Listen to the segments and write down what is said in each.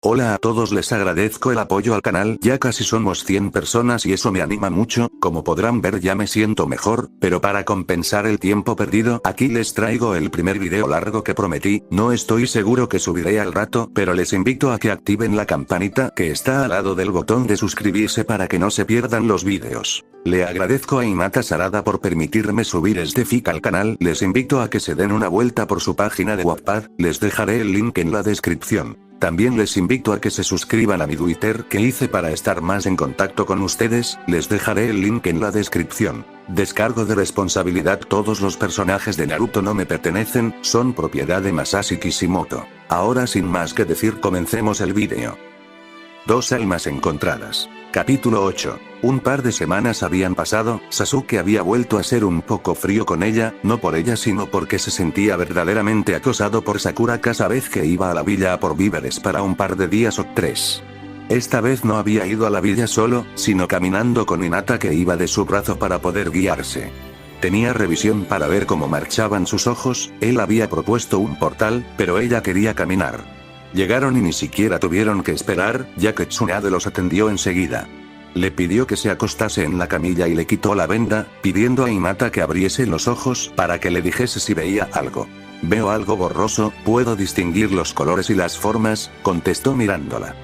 Hola a todos, les agradezco el apoyo al canal, ya casi somos 100 personas y eso me anima mucho. Como podrán ver, ya me siento mejor, pero para compensar el tiempo perdido, aquí les traigo el primer video largo que prometí. No estoy seguro que subiré al rato, pero les invito a que activen la campanita que está al lado del botón de suscribirse para que no se pierdan los videos. Le agradezco a Hinata Sarada por permitirme subir este fic al canal. Les invito a que se den una vuelta por su página de Wattpad, les dejaré el link en la descripción. También les invito a que se suscriban a mi Twitter que hice para estar más en contacto con ustedes, les dejaré el link en la descripción. Descargo de responsabilidad: todos los personajes de Naruto no me pertenecen, son propiedad de Masashi Kishimoto. Ahora sin más que decir, comencemos el vídeo. Dos almas encontradas. Capítulo 8. Un par de semanas habían pasado, Sasuke había vuelto a ser un poco frío con ella, no por ella sino porque se sentía verdaderamente acosado por Sakura cada vez que iba a la villa a por víveres para un par de días o 3. Esta vez no había ido a la villa solo, sino caminando con Hinata que iba de su brazo para poder guiarse. Tenía revisión para ver cómo marchaban sus ojos, él había propuesto un portal, pero ella quería caminar. Llegaron y ni siquiera tuvieron que esperar, ya que Tsunade los atendió enseguida. Le pidió que se acostase en la camilla y le quitó la venda, pidiendo a Hinata que abriese los ojos para que le dijese si veía algo. Veo algo borroso, puedo distinguir los colores y las formas, contestó mirándola.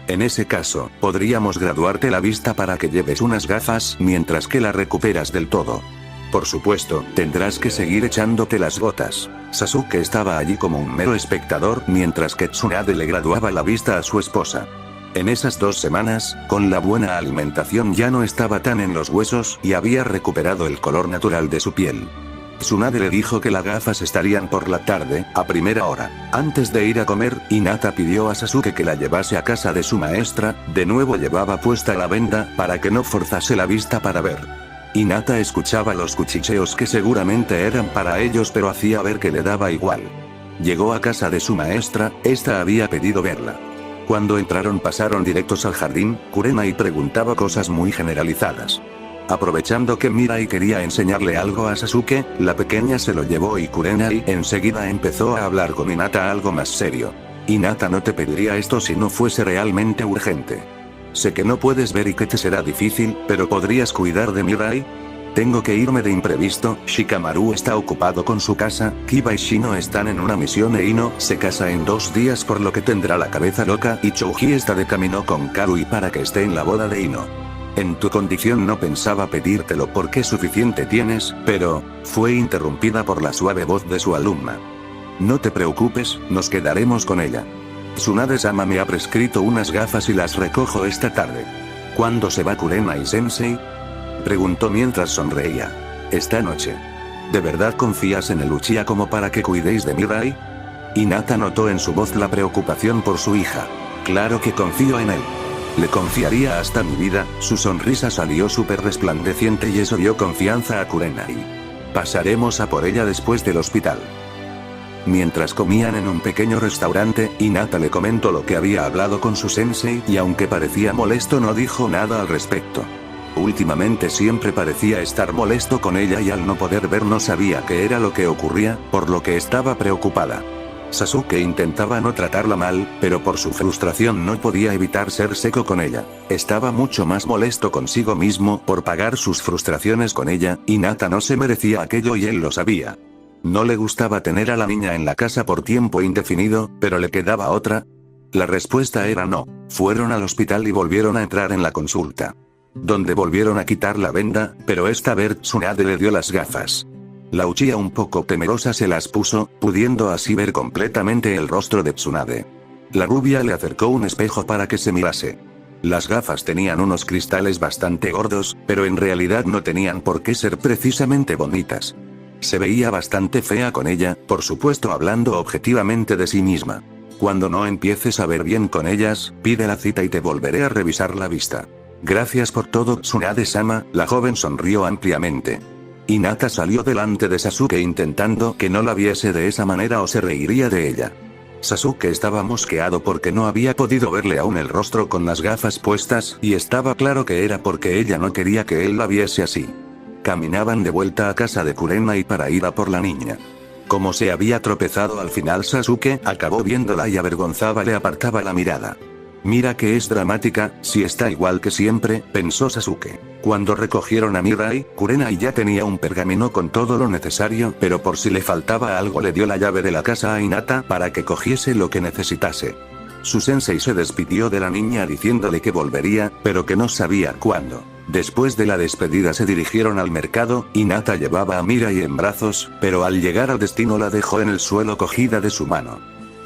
En ese caso, podríamos graduarte la vista para que lleves unas gafas mientras que la recuperas del todo. Por supuesto, tendrás que seguir echándote las gotas. Sasuke estaba allí como un mero espectador mientras que Tsunade le graduaba la vista a su esposa. En esas 2 semanas, con la buena alimentación ya no estaba tan en los huesos y había recuperado el color natural de su piel. Tsunade le dijo que las gafas estarían por la tarde, a primera hora. Antes de ir a comer, Hinata pidió a Sasuke que la llevase a casa de su maestra, de nuevo llevaba puesta la venda para que no forzase la vista para ver. Hinata escuchaba los cuchicheos que seguramente eran para ellos, pero hacía ver que le daba igual. Llegó a casa de su maestra, esta había pedido verla. Cuando entraron pasaron directos al jardín, Kurenai preguntaba cosas muy generalizadas. Aprovechando que Mirai quería enseñarle algo a Sasuke, la pequeña se lo llevó y Kurenai enseguida empezó a hablar con Hinata algo más serio. Hinata no te pediría esto si no fuese realmente urgente. Sé que no puedes ver y que te será difícil, pero ¿podrías cuidar de Mirai? Tengo que irme de imprevisto, Shikamaru está ocupado con su casa, Kiba y Shino están en una misión e Ino se casa en 2 días por lo que tendrá la cabeza loca y Chouji está de camino con Karui para que esté en la boda de Ino. En tu condición no pensaba pedírtelo porque suficiente tienes, pero, fue interrumpida por la suave voz de su alumna. No te preocupes, nos quedaremos con ella. Tsunade-sama me ha prescrito unas gafas y las recojo esta tarde. ¿Cuándo se va Kurenai-sensei? Preguntó mientras sonreía. Esta noche. ¿De verdad confías en el Uchiha como para que cuidéis de Mirai? Hinata notó en su voz la preocupación por su hija. Claro que confío en él. Le confiaría hasta mi vida. Su sonrisa salió súper resplandeciente y eso dio confianza a Kurenai. Pasaremos a por ella después del hospital. Mientras comían en un pequeño restaurante, Hinata le comentó lo que había hablado con su sensei y aunque parecía molesto no dijo nada al respecto. Últimamente siempre parecía estar molesto con ella y al no poder ver no sabía qué era lo que ocurría, por lo que estaba preocupada. Sasuke intentaba no tratarla mal, pero por su frustración no podía evitar ser seco con ella. Estaba mucho más molesto consigo mismo por pagar sus frustraciones con ella, Hinata no se merecía aquello y él lo sabía. No le gustaba tener a la niña en la casa por tiempo indefinido, pero le quedaba otra. La respuesta era no. Fueron al hospital y volvieron a entrar en la consulta. Donde volvieron a quitar la venda, pero esta vez Tsunade le dio las gafas. La Uchiha un poco temerosa se las puso, pudiendo así ver completamente el rostro de Tsunade. La rubia le acercó un espejo para que se mirase. Las gafas tenían unos cristales bastante gordos, pero en realidad no tenían por qué ser precisamente bonitas. Se veía bastante fea con ella, por supuesto hablando objetivamente de sí misma. Cuando no empieces a ver bien con ellas, pide la cita y te volveré a revisar la vista. Gracias por todo, Tsunade-sama, la joven sonrió ampliamente. Hinata salió delante de Sasuke intentando que no la viese de esa manera o se reiría de ella. Sasuke estaba mosqueado porque no había podido verle aún el rostro con las gafas puestas, y estaba claro que era porque ella no quería que él la viese así. Caminaban de vuelta a casa de Kurenai para ir a por la niña. Como se había tropezado al final, Sasuke acabó viéndola y avergonzada le apartaba la mirada. Mira que es dramática, si está igual que siempre, pensó Sasuke. Cuando recogieron a Mirai, Kurenai ya tenía un pergamino con todo lo necesario, pero por si le faltaba algo le dio la llave de la casa a Hinata para que cogiese lo que necesitase. Su sensei se despidió de la niña diciéndole que volvería, pero que no sabía cuándo. Después de la despedida se dirigieron al mercado, Hinata llevaba a Mirai en brazos, pero al llegar al destino la dejó en el suelo cogida de su mano.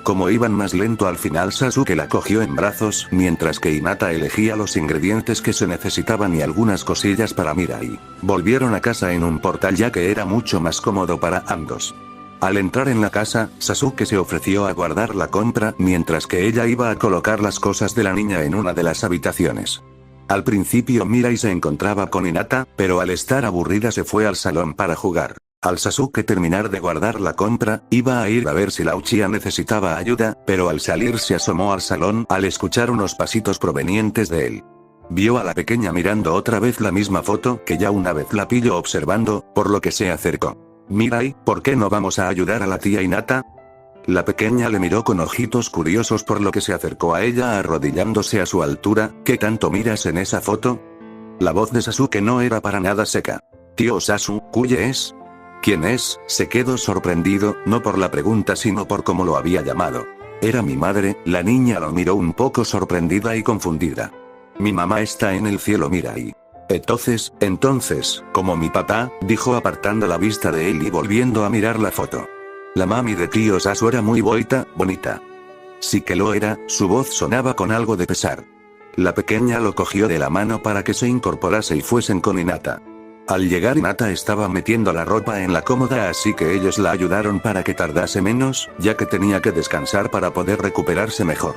Como iban más lento al final Sasuke la cogió en brazos, mientras que Hinata elegía los ingredientes que se necesitaban y algunas cosillas para Mirai. Volvieron a casa en un portal ya que era mucho más cómodo para ambos. Al entrar en la casa, Sasuke se ofreció a guardar la compra, mientras que ella iba a colocar las cosas de la niña en una de las habitaciones. Al principio Mirai se encontraba con Hinata, pero al estar aburrida se fue al salón para jugar. Al Sasuke terminar de guardar la compra, iba a ir a ver si la Uchiha necesitaba ayuda, pero al salir se asomó al salón al escuchar unos pasitos provenientes de él. Vio a la pequeña mirando otra vez la misma foto que ya una vez la pilló observando, por lo que se acercó. Mirai, ¿por qué no vamos a ayudar a la tía Hinata? La pequeña le miró con ojitos curiosos por lo que se acercó a ella arrodillándose a su altura. ¿Qué tanto miras en esa foto? La voz de Sasuke no era para nada seca. Tío Sasu, ¿cuye es? ¿Quién es? Se quedó sorprendido, no por la pregunta sino por cómo lo había llamado. Era mi madre, la niña lo miró un poco sorprendida y confundida. Mi mamá está en el cielo Mirai. Entonces, como mi papá, dijo apartando la vista de él y volviendo a mirar la foto. La mami de tío Sasu era muy bonita. Sí que lo era, su voz sonaba con algo de pesar. La pequeña lo cogió de la mano para que se incorporase y fuesen con Hinata. Al llegar Hinata estaba metiendo la ropa en la cómoda así que ellos la ayudaron para que tardase menos, ya que tenía que descansar para poder recuperarse mejor.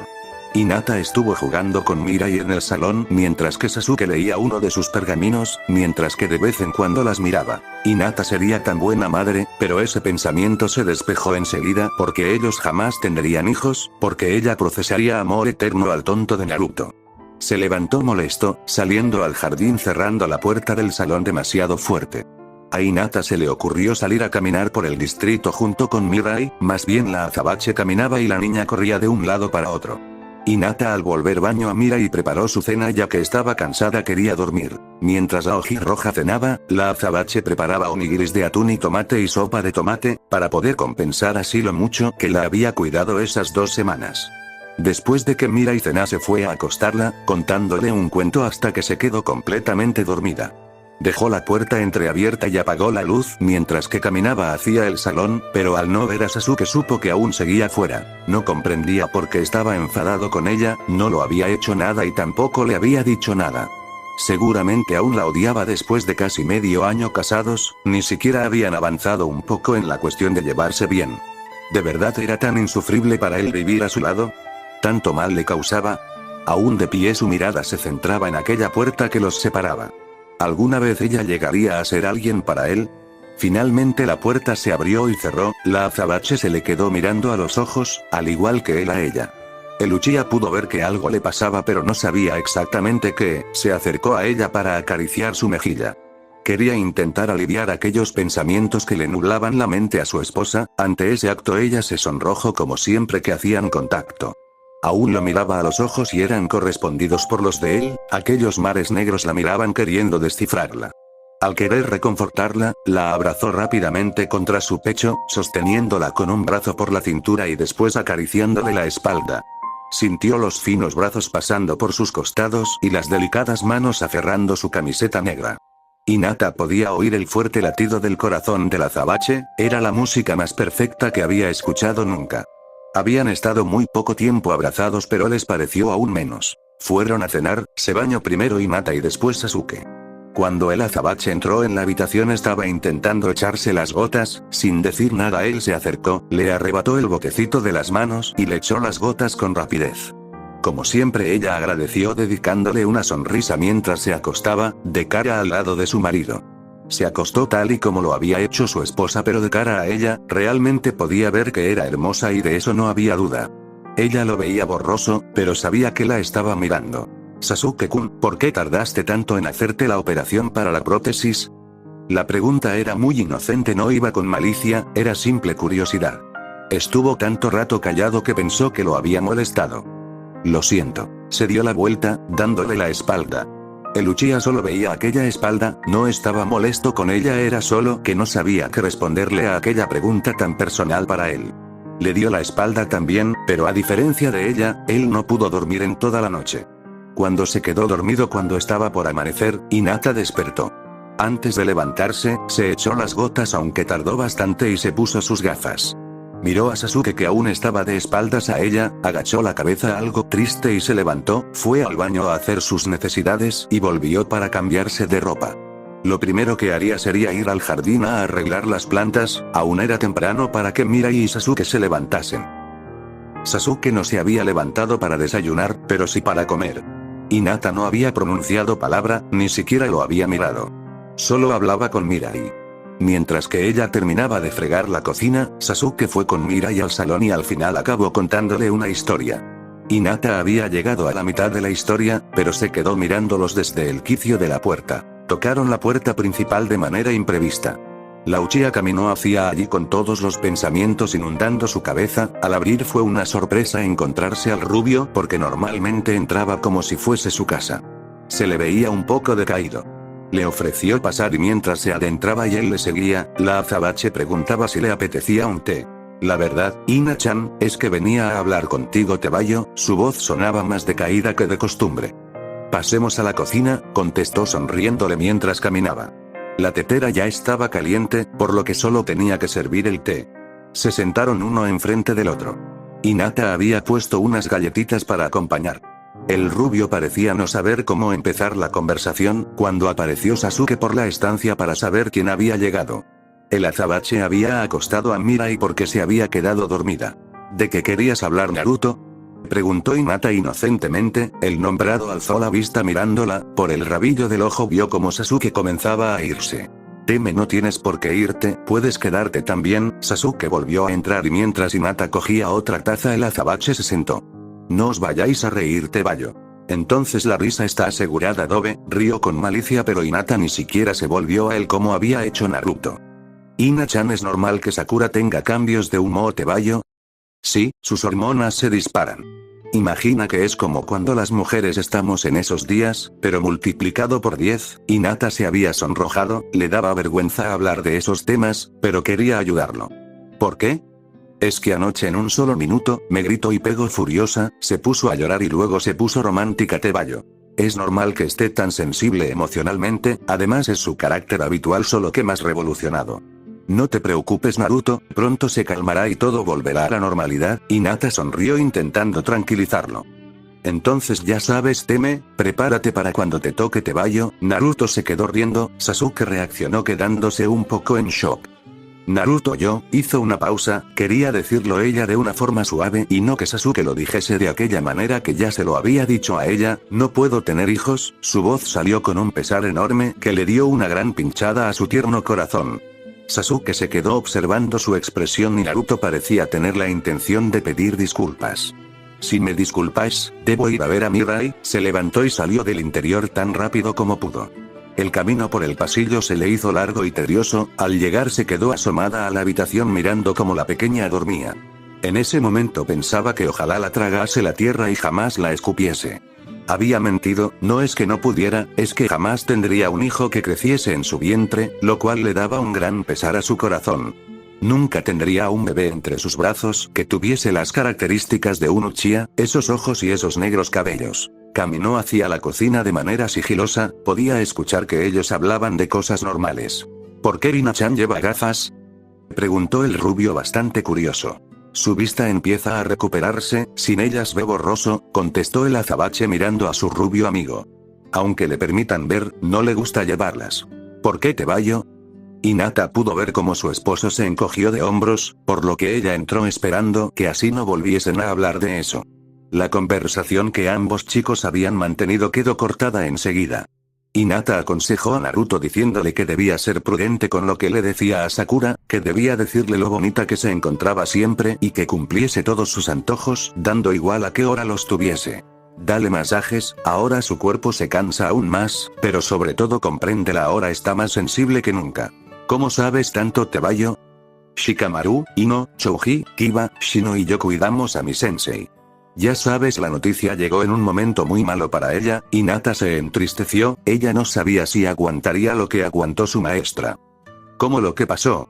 Hinata estuvo jugando con Mirai en el salón mientras que Sasuke leía uno de sus pergaminos, mientras que de vez en cuando las miraba. Hinata sería tan buena madre, pero ese pensamiento se despejó enseguida porque ellos jamás tendrían hijos, porque ella profesaría amor eterno al tonto de Naruto. Se levantó molesto, saliendo al jardín cerrando la puerta del salón demasiado fuerte. A Hinata se le ocurrió salir a caminar por el distrito junto con Mirai, más bien la azabache caminaba y la niña corría de un lado para otro. Hinata al volver baño a Mirai preparó su cena ya que estaba cansada quería dormir. Mientras Aoji Roja cenaba, la azabache preparaba onigiris de atún y tomate y sopa de tomate, para poder compensar así lo mucho que la había cuidado esas 2 semanas. Después de que Mirai cenase fue a acostarla, contándole un cuento hasta que se quedó completamente dormida. Dejó la puerta entreabierta y apagó la luz mientras que caminaba hacia el salón, pero al no ver a Sasuke supo que aún seguía fuera. No comprendía por qué estaba enfadado con ella, no lo había hecho nada y tampoco le había dicho nada. Seguramente aún la odiaba después de casi medio año casados, ni siquiera habían avanzado un poco en la cuestión de llevarse bien. ¿De verdad era tan insufrible para él vivir a su lado? ¿Tanto mal le causaba? Aún de pie su mirada se centraba en aquella puerta que los separaba. ¿Alguna vez ella llegaría a ser alguien para él? Finalmente la puerta se abrió y cerró, la azabache se le quedó mirando a los ojos, al igual que él a ella. El Uchiha pudo ver que algo le pasaba pero no sabía exactamente qué, se acercó a ella para acariciar su mejilla. Quería intentar aliviar aquellos pensamientos que le nublaban la mente a su esposa, ante ese acto ella se sonrojó como siempre que hacían contacto. Aún lo miraba a los ojos y eran correspondidos por los de él, aquellos mares negros la miraban queriendo descifrarla. Al querer reconfortarla, la abrazó rápidamente contra su pecho, sosteniéndola con un brazo por la cintura y después acariciándole la espalda. Sintió los finos brazos pasando por sus costados y las delicadas manos aferrando su camiseta negra. Hinata podía oír el fuerte latido del corazón del azabache, era la música más perfecta que había escuchado nunca. Habían estado muy poco tiempo abrazados pero les pareció aún menos. Fueron a cenar, se bañó primero Hinata y después Sasuke. Cuando el azabache entró en la habitación estaba intentando echarse las gotas, sin decir nada él se acercó, le arrebató el botecito de las manos y le echó las gotas con rapidez. Como siempre ella agradeció dedicándole una sonrisa mientras se acostaba, de cara al lado de su marido. Se acostó tal y como lo había hecho su esposa pero de cara a ella, realmente podía ver que era hermosa y de eso no había duda. Ella lo veía borroso, pero sabía que la estaba mirando. Sasuke-kun, ¿por qué tardaste tanto en hacerte la operación para la prótesis? La pregunta era muy inocente, no iba con malicia, era simple curiosidad. Estuvo tanto rato callado que pensó que lo había molestado. Lo siento. se dio la vuelta, dándole la espalda. El Uchiha solo veía aquella espalda, no estaba molesto con ella, era solo que no sabía qué responderle a aquella pregunta tan personal para él. Le dio la espalda también, pero a diferencia de ella, él no pudo dormir en toda la noche. Cuando se quedó dormido cuando estaba por amanecer, Hinata despertó. Antes de levantarse, se echó las gotas aunque tardó bastante y se puso sus gafas. Miró a Sasuke que aún estaba de espaldas a ella, agachó la cabeza algo triste y se levantó, fue al baño a hacer sus necesidades y volvió para cambiarse de ropa. Lo primero que haría sería ir al jardín a arreglar las plantas, aún era temprano para que Mirai y Sasuke se levantasen. Sasuke no se había levantado para desayunar, pero sí para comer. Hinata no había pronunciado palabra, ni siquiera lo había mirado. Solo hablaba con Mirai. Mientras que ella terminaba de fregar la cocina, Sasuke fue con Mirai al salón y al final acabó contándole una historia. Hinata había llegado a la mitad de la historia, pero se quedó mirándolos desde el quicio de la puerta. Tocaron la puerta principal de manera imprevista. La Uchiha caminó hacia allí con todos los pensamientos inundando su cabeza, al abrir fue una sorpresa encontrarse al rubio porque normalmente entraba como si fuese su casa. Se le veía un poco decaído. Le ofreció pasar y mientras se adentraba y él le seguía, la azabache preguntaba si le apetecía un té. La verdad, Ina-chan, es que venía a hablar contigo Tebayo, su voz sonaba más decaída que de costumbre. Pasemos a la cocina, contestó sonriéndole mientras caminaba. La tetera ya estaba caliente, por lo que solo tenía que servir el té. Se sentaron uno enfrente del otro. Hinata había puesto unas galletitas para acompañar. El rubio parecía no saber cómo empezar la conversación, cuando apareció Sasuke por la estancia para saber quién había llegado. El azabache había acostado a Mirai porque se había quedado dormida. ¿De qué querías hablar, Naruto?, preguntó Hinata inocentemente. El nombrado alzó la vista mirándola, por el rabillo del ojo vio como Sasuke comenzaba a irse. Teme, no tienes por qué irte, puedes quedarte también. Sasuke volvió a entrar y mientras Hinata cogía otra taza el azabache se sentó. No os vayáis a reír, Tebayo. Entonces la risa está asegurada. Dobe rió con malicia pero Hinata ni siquiera se volvió a él como había hecho Naruto. Ina-chan, ¿es normal que Sakura tenga cambios de humor, Tebayo? Sí, sus hormonas se disparan. Imagina que es como cuando las mujeres estamos en esos días, pero multiplicado por 10, Hinata se había sonrojado, le daba vergüenza hablar de esos temas, pero quería ayudarlo. ¿Por qué? Es que anoche en un solo minuto, me gritó y pegó furiosa, se puso a llorar y luego se puso romántica. Tebayo. Es normal que esté tan sensible emocionalmente, además es su carácter habitual solo que más revolucionado. No te preocupes, Naruto, pronto se calmará y todo volverá a la normalidad. Hinata sonrió intentando tranquilizarlo. Entonces ya sabes, Teme, prepárate para cuando te toque Tebayo. Naruto se quedó riendo, Sasuke reaccionó quedándose un poco en shock. Naruto hizo una pausa, quería decirlo ella de una forma suave y no que Sasuke lo dijese de aquella manera que ya se lo había dicho a ella. No puedo tener hijos, su voz salió con un pesar enorme que le dio una gran pinchada a su tierno corazón. Sasuke se quedó observando su expresión y Naruto parecía tener la intención de pedir disculpas. Si me disculpáis, debo ir a ver a Mirai. Se levantó y salió del interior tan rápido como pudo. El camino por el pasillo se le hizo largo y tedioso, al llegar se quedó asomada a la habitación mirando cómo la pequeña dormía. En ese momento pensaba que ojalá la tragase la tierra y jamás la escupiese. Había mentido, no es que no pudiera, es que jamás tendría un hijo que creciese en su vientre, lo cual le daba un gran pesar a su corazón. Nunca tendría un bebé entre sus brazos que tuviese las características de un Uchiha, esos ojos y esos negros cabellos. Caminó hacia la cocina de manera sigilosa, podía escuchar que ellos hablaban de cosas normales. ¿Por qué Ina-chan lleva gafas?, preguntó el rubio bastante curioso. Su vista empieza a recuperarse, sin ellas ve borroso, contestó el azabache mirando a su rubio amigo. Aunque le permitan ver, no le gusta llevarlas. ¿Por qué, Tebayo? Hinata pudo ver cómo su esposo se encogió de hombros, por lo que ella entró esperando que así no volviesen a hablar de eso. La conversación que ambos chicos habían mantenido quedó cortada enseguida. Hinata aconsejó a Naruto diciéndole que debía ser prudente con lo que le decía a Sakura, que debía decirle lo bonita que se encontraba siempre y que cumpliese todos sus antojos, dando igual a qué hora los tuviese. Dale masajes, ahora su cuerpo se cansa aún más, pero sobre todo compréndela, ahora está más sensible que nunca. ¿Cómo sabes tanto, Tebayo? Shikamaru, Ino, Chouji, Kiba, Shino y yo cuidamos a mi sensei. Ya sabes, la noticia llegó en un momento muy malo para ella, Hinata se entristeció, ella no sabía si aguantaría lo que aguantó su maestra. ¿Cómo lo que pasó?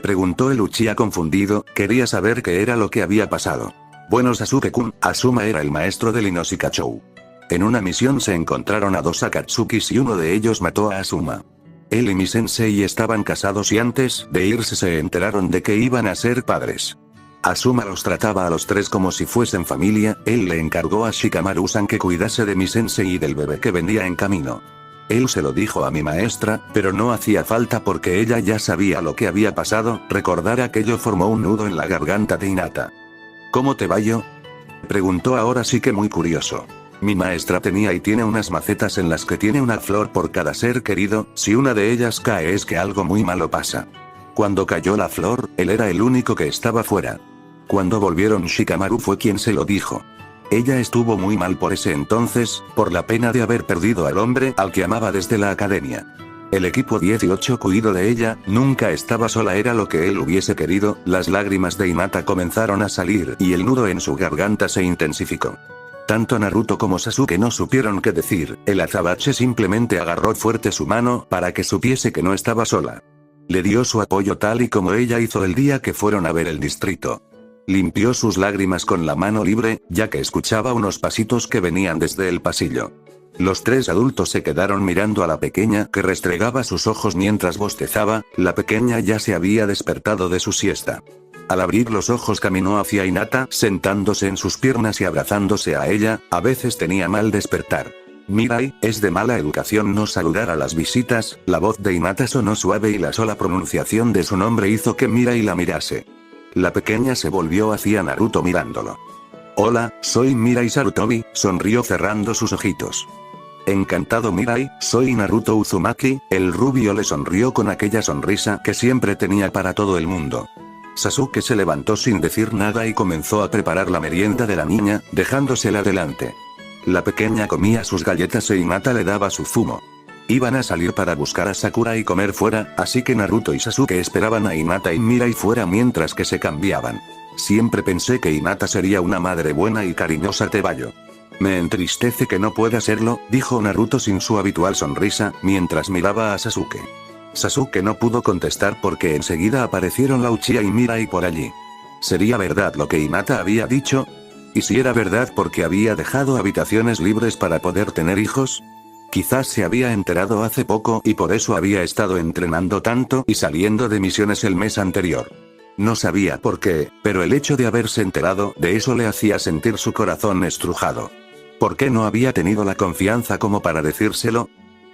Preguntó el Uchiha confundido, quería saber qué era lo que había pasado. Bueno, Sasuke-kun, Asuma era el maestro del Inoshikachou. En una misión se encontraron a dos Akatsukis y uno de ellos mató a Asuma. Él y mi sensei estaban casados y antes de irse se enteraron de que iban a ser padres. Asuma los trataba a los tres como si fuesen familia, él le encargó a Shikamaru-san que cuidase de mi sensei y del bebé que venía en camino. Él se lo dijo a mi maestra, pero no hacía falta porque ella ya sabía lo que había pasado, recordar aquello formó un nudo en la garganta de Hinata. ¿Cómo te va yo? Preguntó ahora sí que muy curioso. Mi maestra tenía y tiene unas macetas en las que tiene una flor por cada ser querido, si una de ellas cae es que algo muy malo pasa. Cuando cayó la flor, él era el único que estaba fuera. Cuando volvieron Shikamaru fue quien se lo dijo. Ella estuvo muy mal por ese entonces, por la pena de haber perdido al hombre al que amaba desde la academia. El equipo 18 cuidó de ella, nunca estaba sola era lo que él hubiese querido, las lágrimas de Hinata comenzaron a salir y el nudo en su garganta se intensificó. Tanto Naruto como Sasuke no supieron qué decir, el azabache simplemente agarró fuerte su mano para que supiese que no estaba sola. Le dio su apoyo tal y como ella hizo el día que fueron a ver el distrito. Limpió sus lágrimas con la mano libre, ya que escuchaba unos pasitos que venían desde el pasillo. Los tres adultos se quedaron mirando a la pequeña que restregaba sus ojos mientras bostezaba, la pequeña ya se había despertado de su siesta. Al abrir los ojos caminó hacia Hinata, sentándose en sus piernas y abrazándose a ella, a veces tenía mal despertar. Mirai, es de mala educación no saludar a las visitas, la voz de Hinata sonó suave y la sola pronunciación de su nombre hizo que Mirai la mirase. La pequeña se volvió hacia Naruto mirándolo. Hola, soy Mirai Sarutobi, sonrió cerrando sus ojitos. Encantado Mirai, soy Naruto Uzumaki, el rubio le sonrió con aquella sonrisa que siempre tenía para todo el mundo. Sasuke se levantó sin decir nada y comenzó a preparar la merienda de la niña, dejándosela delante. La pequeña comía sus galletas e Hinata le daba su zumo. Iban a salir para buscar a Sakura y comer fuera, así que Naruto y Sasuke esperaban a Hinata y Mirai fuera mientras que se cambiaban. Siempre pensé que Hinata sería una madre buena y cariñosa Tebayo. Me entristece que no pueda serlo, dijo Naruto sin su habitual sonrisa, mientras miraba a Sasuke. Sasuke no pudo contestar porque enseguida aparecieron la Uchiha y Mirai por allí. ¿Sería verdad lo que Hinata había dicho? ¿Y si era verdad porque había dejado habitaciones libres para poder tener hijos? Quizás se había enterado hace poco y por eso había estado entrenando tanto y saliendo de misiones el mes anterior. No sabía por qué, pero el hecho de haberse enterado de eso le hacía sentir su corazón estrujado. ¿Por qué no había tenido la confianza como para decírselo?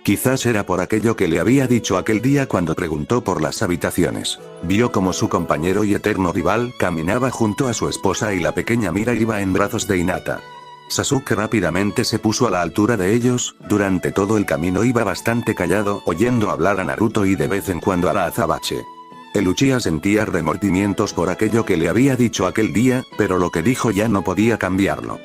Quizás era por aquello que le había dicho aquel día cuando preguntó por las habitaciones. Vio como su compañero y eterno rival caminaba junto a su esposa y la pequeña Mira iba en brazos de Hinata. Sasuke rápidamente se puso a la altura de ellos, durante todo el camino iba bastante callado, oyendo hablar a Naruto y de vez en cuando a la Azabache. El Uchiha sentía remordimientos por aquello que le había dicho aquel día, pero lo que dijo ya no podía cambiarlo.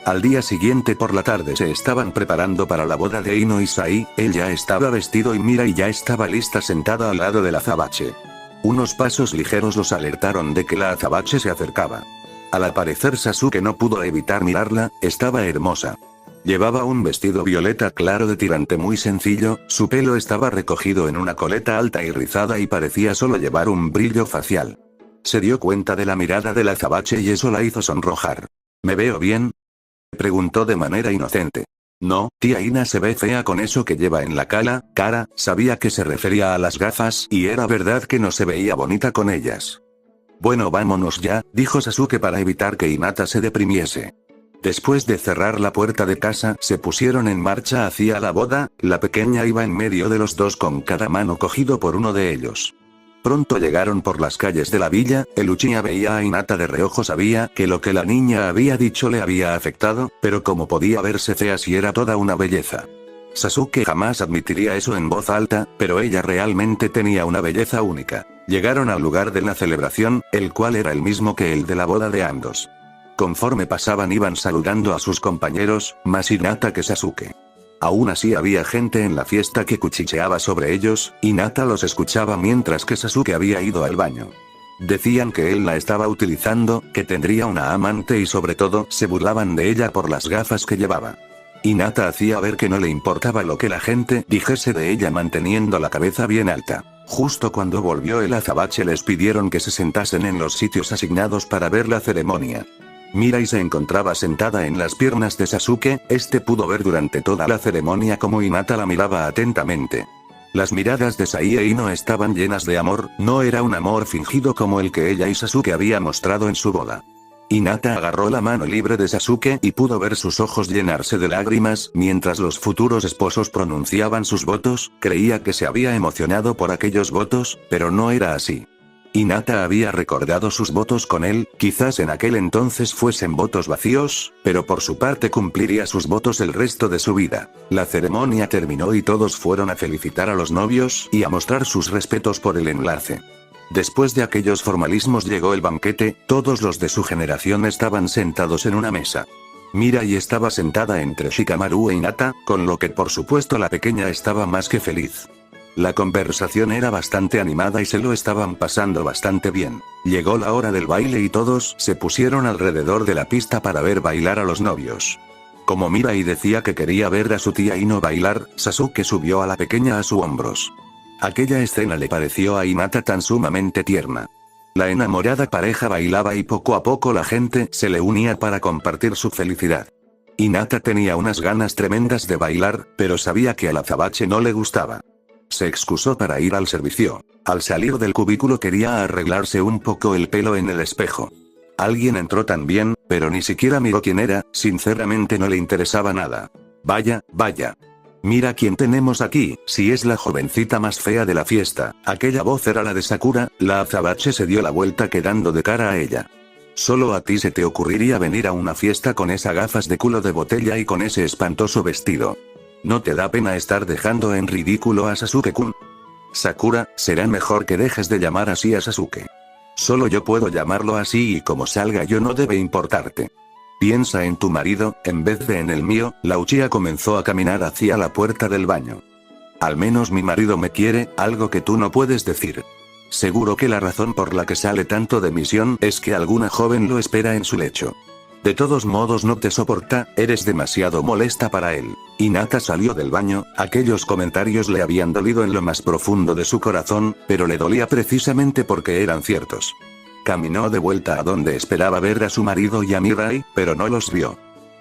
Al día siguiente por la tarde se estaban preparando para la boda de Ino y Sai, él ya estaba vestido y Mirai ya estaba lista sentada al lado del Azabache. Unos pasos ligeros los alertaron de que la Azabache se acercaba. Al aparecer Sasuke no pudo evitar mirarla, estaba hermosa. Llevaba un vestido violeta claro de tirante muy sencillo, su pelo estaba recogido en una coleta alta y rizada y parecía solo llevar un brillo facial. Se dio cuenta de la mirada del Azabache y eso la hizo sonrojar. ¿Me veo bien?, preguntó de manera inocente. No, tía Ina se ve fea con eso que lleva en la cara, sabía que se refería a las gafas y era verdad que no se veía bonita con ellas. Bueno, vámonos ya, dijo Sasuke para evitar que Hinata se deprimiese. Después de cerrar la puerta de casa, se pusieron en marcha hacia la boda, la pequeña iba en medio de los dos con cada mano cogido por uno de ellos. Pronto llegaron por las calles de la villa, el Uchiha veía a Hinata de reojo, sabía que lo que la niña había dicho le había afectado, pero como podía verse fea si era toda una belleza. Sasuke jamás admitiría eso en voz alta, pero ella realmente tenía una belleza única. Llegaron al lugar de la celebración, el cual era el mismo que el de la boda de ambos. Conforme pasaban iban saludando a sus compañeros, más Hinata que Sasuke. Aún así había gente en la fiesta que cuchicheaba sobre ellos, Hinata los escuchaba mientras que Sasuke había ido al baño. Decían que él la estaba utilizando, que tendría una amante y sobre todo se burlaban de ella por las gafas que llevaba. Hinata hacía ver que no le importaba lo que la gente dijese de ella manteniendo la cabeza bien alta. Justo cuando volvió el azabache les pidieron que se sentasen en los sitios asignados para ver la ceremonia. Mirai se encontraba sentada en las piernas de Sasuke, este pudo ver durante toda la ceremonia cómo Hinata la miraba atentamente. Las miradas de Sai e Ino estaban llenas de amor, no era un amor fingido como el que ella y Sasuke había mostrado en su boda. Hinata agarró la mano libre de Sasuke y pudo ver sus ojos llenarse de lágrimas, mientras los futuros esposos pronunciaban sus votos, creía que se había emocionado por aquellos votos, pero no era así. Hinata había recordado sus votos con él, quizás en aquel entonces fuesen votos vacíos, pero por su parte cumpliría sus votos el resto de su vida. La ceremonia terminó y todos fueron a felicitar a los novios y a mostrar sus respetos por el enlace. Después de aquellos formalismos llegó el banquete, todos los de su generación estaban sentados en una mesa. Mirai estaba sentada entre Shikamaru e Hinata, con lo que por supuesto la pequeña estaba más que feliz. La conversación era bastante animada y se lo estaban pasando bastante bien. Llegó la hora del baile y todos se pusieron alrededor de la pista para ver bailar a los novios. Como Mirai decía que quería ver a su tía Ino bailar, Sasuke subió a la pequeña a sus hombros. Aquella escena le pareció a Hinata tan sumamente tierna. La enamorada pareja bailaba y poco a poco la gente se le unía para compartir su felicidad. Hinata tenía unas ganas tremendas de bailar, pero sabía que al azabache no le gustaba. Se excusó para ir al servicio. Al salir del cubículo quería arreglarse un poco el pelo en el espejo. Alguien entró también, pero ni siquiera miró quién era, sinceramente no le interesaba nada. Vaya, vaya. Mira quién tenemos aquí, si es la jovencita más fea de la fiesta. Aquella voz era la de Sakura, la azabache se dio la vuelta quedando de cara a ella. Solo a ti se te ocurriría venir a una fiesta con esas gafas de culo de botella y con ese espantoso vestido. ¿No te da pena estar dejando en ridículo a Sasuke-kun? Sakura, será mejor que dejes de llamar así a Sasuke. Solo yo puedo llamarlo así y como salga yo no debe importarte. Piensa en tu marido, en vez de en el mío. La Uchiha comenzó a caminar hacia la puerta del baño. Al menos mi marido me quiere, algo que tú no puedes decir. Seguro que la razón por la que sale tanto de misión es que alguna joven lo espera en su lecho. De todos modos no te soporta, eres demasiado molesta para él. Hinata salió del baño, aquellos comentarios le habían dolido en lo más profundo de su corazón, pero le dolía precisamente porque eran ciertos. Caminó de vuelta a donde esperaba ver a su marido y a Mirai, pero no los vio.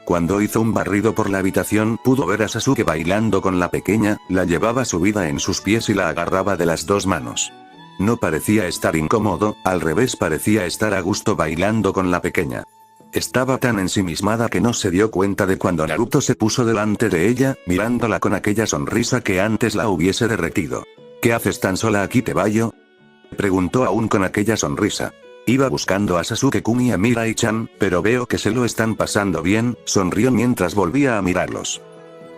Cuando hizo un barrido por la habitación pudo ver a Sasuke bailando con la pequeña, la llevaba subida en sus pies y la agarraba de las dos manos. No parecía estar incómodo, al revés parecía estar a gusto bailando con la pequeña. Estaba tan ensimismada que no se dio cuenta de cuando Naruto se puso delante de ella, mirándola con aquella sonrisa que antes la hubiese derretido. ¿Qué haces tan sola aquí, Tebayo? Preguntó aún con aquella sonrisa. Iba buscando a Sasuke-kun y a Mirai-chan, pero veo que se lo están pasando bien, sonrió mientras volvía a mirarlos.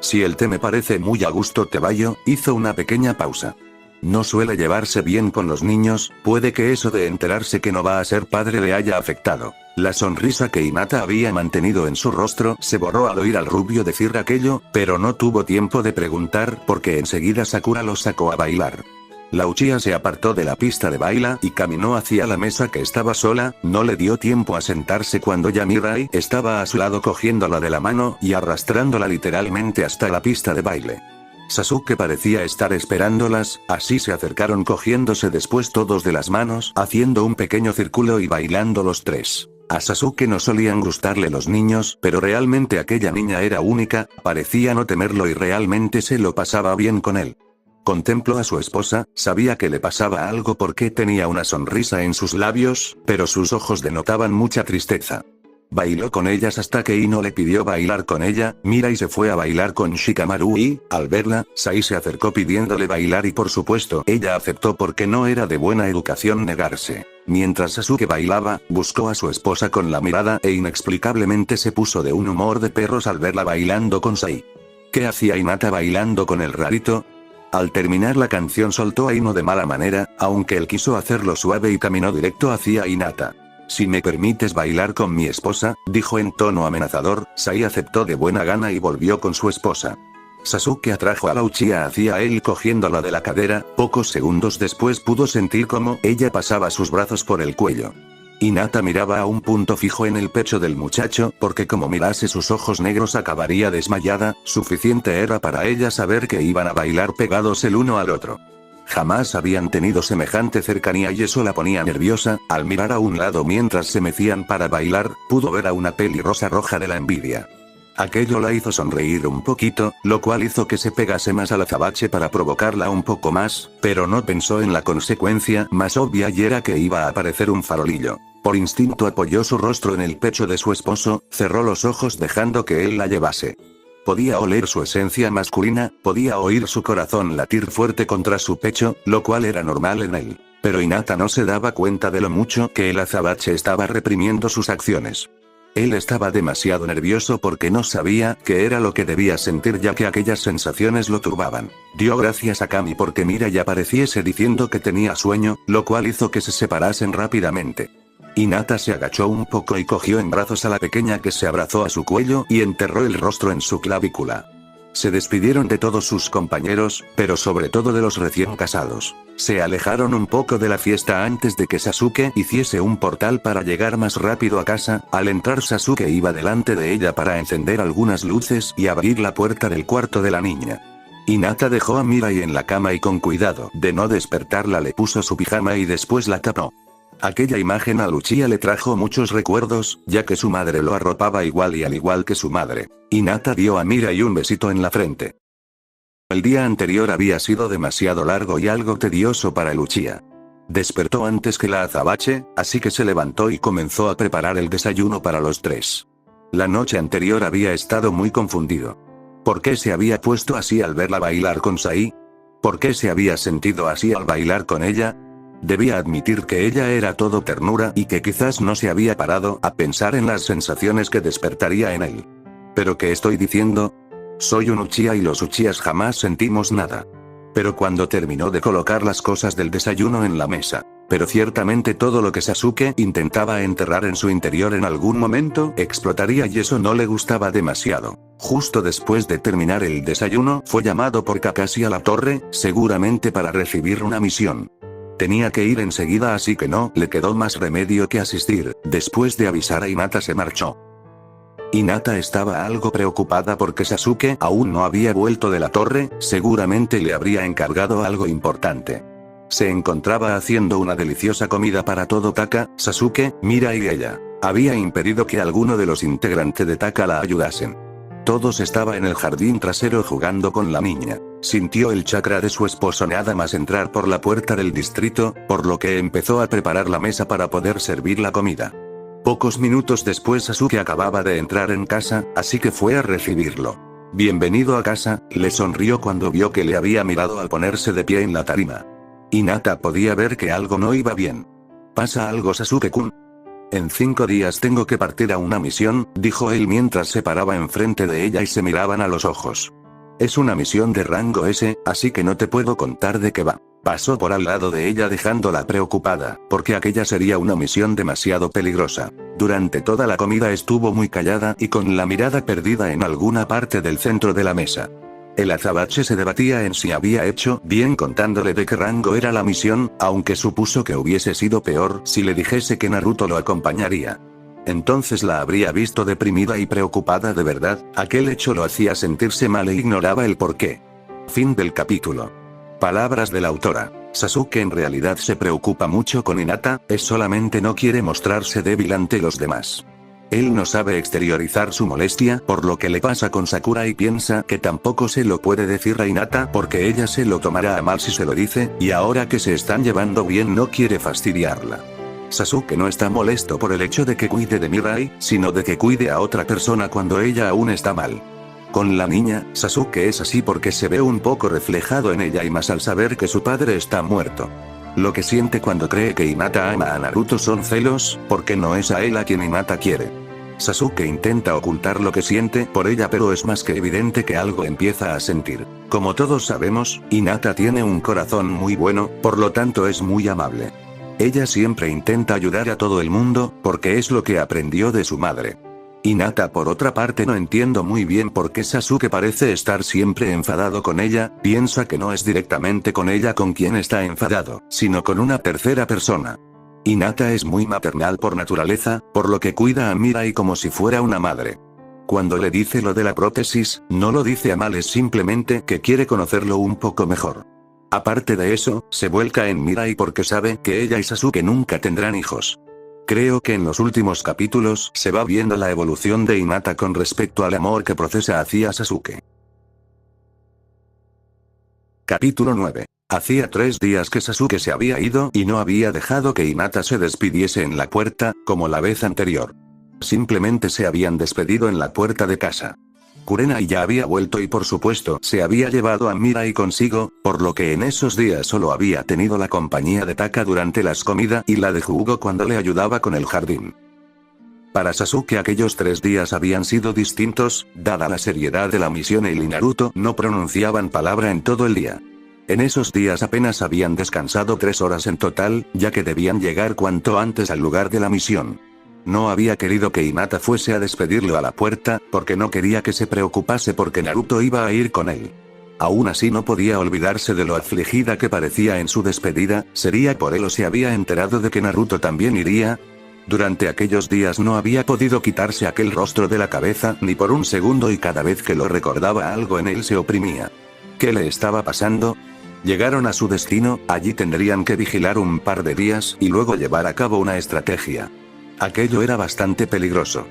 Si el té me parece muy a gusto, Tebayo, hizo una pequeña pausa. No suele llevarse bien con los niños, puede que eso de enterarse que no va a ser padre le haya afectado. La sonrisa que Hinata había mantenido en su rostro se borró al oír al rubio decir aquello, pero no tuvo tiempo de preguntar porque enseguida Sakura lo sacó a bailar. La Uchiha se apartó de la pista de baile y caminó hacia la mesa que estaba sola, no le dio tiempo a sentarse cuando ya Mirai estaba a su lado cogiéndola de la mano y arrastrándola literalmente hasta la pista de baile. Sasuke parecía estar esperándolas, así se acercaron cogiéndose después todos de las manos, haciendo un pequeño círculo y bailando los tres. A Sasuke no solían gustarle los niños, pero realmente aquella niña era única, parecía no temerlo y realmente se lo pasaba bien con él. Contempló a su esposa, sabía que le pasaba algo porque tenía una sonrisa en sus labios, pero sus ojos denotaban mucha tristeza. Bailó con ellas hasta que Ino le pidió bailar con ella, Mirai se fue a bailar con Shikamaru y, al verla, Sai se acercó pidiéndole bailar y por supuesto ella aceptó porque no era de buena educación negarse. Mientras Sasuke bailaba, buscó a su esposa con la mirada e inexplicablemente se puso de un humor de perros al verla bailando con Sai. ¿Qué hacía Hinata bailando con el rarito? Al terminar la canción soltó a Ino de mala manera, aunque él quiso hacerlo suave y caminó directo hacia Hinata. Si me permites bailar con mi esposa, dijo en tono amenazador, Sai aceptó de buena gana y volvió con su esposa. Sasuke atrajo a la Uchiha hacia él cogiéndola de la cadera, pocos segundos después pudo sentir cómo ella pasaba sus brazos por el cuello. Hinata miraba a un punto fijo en el pecho del muchacho, porque como mirase sus ojos negros acabaría desmayada, suficiente era para ella saber que iban a bailar pegados el uno al otro. Jamás habían tenido semejante cercanía y eso la ponía nerviosa. Al mirar a un lado mientras se mecían para bailar, pudo ver a una pelirrosa roja de la envidia. Aquello la hizo sonreír un poquito, lo cual hizo que se pegase más al azabache para provocarla un poco más, pero no pensó en la consecuencia más obvia y era que iba a aparecer un farolillo. Por instinto apoyó su rostro en el pecho de su esposo, cerró los ojos dejando que él la llevase. Podía oler su esencia masculina, podía oír su corazón latir fuerte contra su pecho, lo cual era normal en él. Pero Hinata no se daba cuenta de lo mucho que el azabache estaba reprimiendo sus acciones. Él estaba demasiado nervioso porque no sabía qué era lo que debía sentir ya que aquellas sensaciones lo turbaban. Dio gracias a Kami porque Mirai apareciese diciendo que tenía sueño, lo cual hizo que se separasen rápidamente. Hinata se agachó un poco y cogió en brazos a la pequeña que se abrazó a su cuello y enterró el rostro en su clavícula. Se despidieron de todos sus compañeros, pero sobre todo de los recién casados. Se alejaron un poco de la fiesta antes de que Sasuke hiciese un portal para llegar más rápido a casa. Al entrar Sasuke iba delante de ella para encender algunas luces y abrir la puerta del cuarto de la niña. Hinata dejó a Mirai en la cama y con cuidado de no despertarla le puso su pijama y después la tapó. Aquella imagen a Uchiha le trajo muchos recuerdos, ya que su madre lo arropaba igual y al igual que su madre. Hinata dio a Mirai un besito en la frente. El día anterior había sido demasiado largo y algo tedioso para el Uchiha. Despertó antes que la azabache, así que se levantó y comenzó a preparar el desayuno para los tres. La noche anterior había estado muy confundido. ¿Por qué se había puesto así al verla bailar con Sai? ¿Por qué se había sentido así al bailar con ella? Debía admitir que ella era todo ternura y que quizás no se había parado a pensar en las sensaciones que despertaría en él. ¿Pero qué estoy diciendo? Soy un Uchiha y los Uchihas jamás sentimos nada. Pero cuando terminó de colocar las cosas del desayuno en la mesa, pero ciertamente todo lo que Sasuke intentaba enterrar en su interior en algún momento explotaría y eso no le gustaba demasiado. Justo después de terminar el desayuno fue llamado por Kakashi a la torre, seguramente para recibir una misión. Tenía que ir enseguida así que no le quedó más remedio que asistir. Después de avisar a Hinata se marchó. Hinata estaba algo preocupada porque Sasuke aún no había vuelto de la torre, seguramente le habría encargado algo importante. Se encontraba haciendo una deliciosa comida para todo Taka, Sasuke, Mirai y ella. Había impedido que alguno de los integrantes de Taka la ayudasen. Todos estaban en el jardín trasero jugando con la niña. Sintió el chakra de su esposo nada más entrar por la puerta del distrito, por lo que empezó a preparar la mesa para poder servir la comida. Pocos minutos después Sasuke acababa de entrar en casa, así que fue a recibirlo. Bienvenido a casa, le sonrió cuando vio que le había mirado al ponerse de pie en la tarima. Hinata podía ver que algo no iba bien. ¿Pasa algo, Sasuke-kun? En 5 días tengo que partir a una misión, dijo él mientras se paraba enfrente de ella y se miraban a los ojos. Es una misión de rango S, así que no te puedo contar de qué va. Pasó por al lado de ella dejándola preocupada, porque aquella sería una misión demasiado peligrosa. Durante toda la comida estuvo muy callada y con la mirada perdida en alguna parte del centro de la mesa. El azabache se debatía en si había hecho bien contándole de qué rango era la misión, aunque supuso que hubiese sido peor si le dijese que Naruto lo acompañaría. Entonces la habría visto deprimida y preocupada de verdad, aquel hecho lo hacía sentirse mal e ignoraba el porqué. Fin del capítulo. Palabras de la autora. Sasuke en realidad se preocupa mucho con Hinata, es solamente no quiere mostrarse débil ante los demás. Él no sabe exteriorizar su molestia por lo que le pasa con Sakura y piensa que tampoco se lo puede decir a Hinata porque ella se lo tomará a mal si se lo dice, y ahora que se están llevando bien no quiere fastidiarla. Sasuke no está molesto por el hecho de que cuide de Mirai, sino de que cuide a otra persona cuando ella aún está mal. Con la niña, Sasuke es así porque se ve un poco reflejado en ella y más al saber que su padre está muerto. Lo que siente cuando cree que Hinata ama a Naruto son celos, porque no es a él a quien Hinata quiere. Sasuke intenta ocultar lo que siente por ella pero es más que evidente que algo empieza a sentir. Como todos sabemos, Hinata tiene un corazón muy bueno, por lo tanto es muy amable. Ella siempre intenta ayudar a todo el mundo, porque es lo que aprendió de su madre. Hinata por otra parte no entiendo muy bien por qué Sasuke parece estar siempre enfadado con ella, piensa que no es directamente con ella con quien está enfadado, sino con una tercera persona. Hinata es muy maternal por naturaleza, por lo que cuida a Mirai como si fuera una madre. Cuando le dice lo de la prótesis, no lo dice a mal, es simplemente que quiere conocerlo un poco mejor. Aparte de eso, se vuelca en Mirai porque sabe que ella y Sasuke nunca tendrán hijos. Creo que en los últimos capítulos se va viendo la evolución de Hinata con respecto al amor que procesa hacia Sasuke. Capítulo 9. Hacía 3 días que Sasuke se había ido y no había dejado que Hinata se despidiese en la puerta, como la vez anterior. Simplemente se habían despedido en la puerta de casa. Kurenai ya había vuelto y por supuesto se había llevado a Mirai consigo, por lo que en esos días solo había tenido la compañía de Taka durante las comidas y la de Jugo cuando le ayudaba con el jardín. Para Sasuke aquellos 3 días habían sido distintos, dada la seriedad de la misión. Él y Naruto no pronunciaban palabra en todo el día. En esos días apenas habían descansado 3 horas en total, ya que debían llegar cuanto antes al lugar de la misión. No había querido que Hinata fuese a despedirlo a la puerta, porque no quería que se preocupase porque Naruto iba a ir con él. Aún así no podía olvidarse de lo afligida que parecía en su despedida, ¿sería por él o se había enterado de que Naruto también iría? Durante aquellos días no había podido quitarse aquel rostro de la cabeza ni por un segundo y cada vez que lo recordaba algo en él se oprimía. ¿Qué le estaba pasando? Llegaron a su destino, allí tendrían que vigilar un par de días y luego llevar a cabo una estrategia. Aquello era bastante peligroso.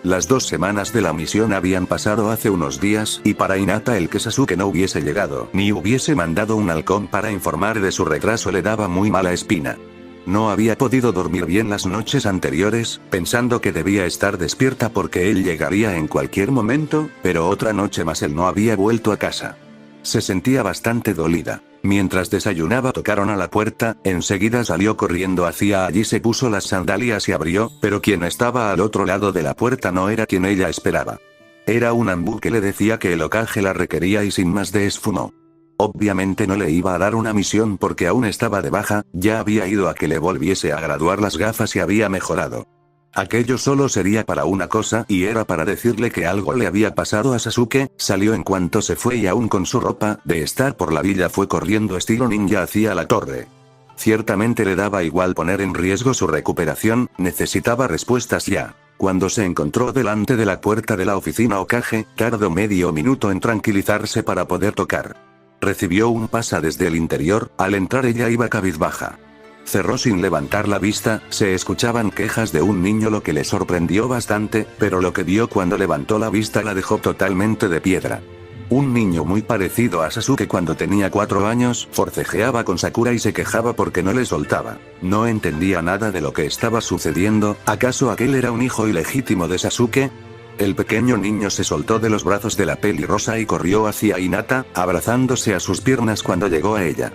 Las 2 semanas de la misión habían pasado hace unos días y para Hinata el que Sasuke no hubiese llegado ni hubiese mandado un halcón para informar de su retraso le daba muy mala espina. No había podido dormir bien las noches anteriores, pensando que debía estar despierta porque él llegaría en cualquier momento, pero otra noche más él no había vuelto a casa. Se sentía bastante dolida. Mientras desayunaba tocaron a la puerta, enseguida salió corriendo hacia allí, se puso las sandalias y abrió, pero quien estaba al otro lado de la puerta no era quien ella esperaba. Era un Anbu que le decía que el Hokage la requería y sin más de esfumó. Obviamente no le iba a dar una misión porque aún estaba de baja, ya había ido a que le volviese a graduar las gafas y había mejorado. Aquello solo sería para una cosa y era para decirle que algo le había pasado a Sasuke. Salió en cuanto se fue y aún con su ropa de estar por la villa fue corriendo estilo ninja hacia la torre. Ciertamente le daba igual poner en riesgo su recuperación, necesitaba respuestas ya. Cuando se encontró delante de la puerta de la oficina Hokage, tardó medio minuto en tranquilizarse para poder tocar. Recibió un pasa desde el interior, al entrar ella iba cabizbaja. Cerró sin levantar la vista, se escuchaban quejas de un niño lo que le sorprendió bastante, pero lo que vio cuando levantó la vista la dejó totalmente de piedra. Un niño muy parecido a Sasuke cuando tenía 4 años, forcejeaba con Sakura y se quejaba porque no le soltaba. No entendía nada de lo que estaba sucediendo, ¿acaso aquel era un hijo ilegítimo de Sasuke? El pequeño niño se soltó de los brazos de la pelirrosa y corrió hacia Hinata, abrazándose a sus piernas cuando llegó a ella.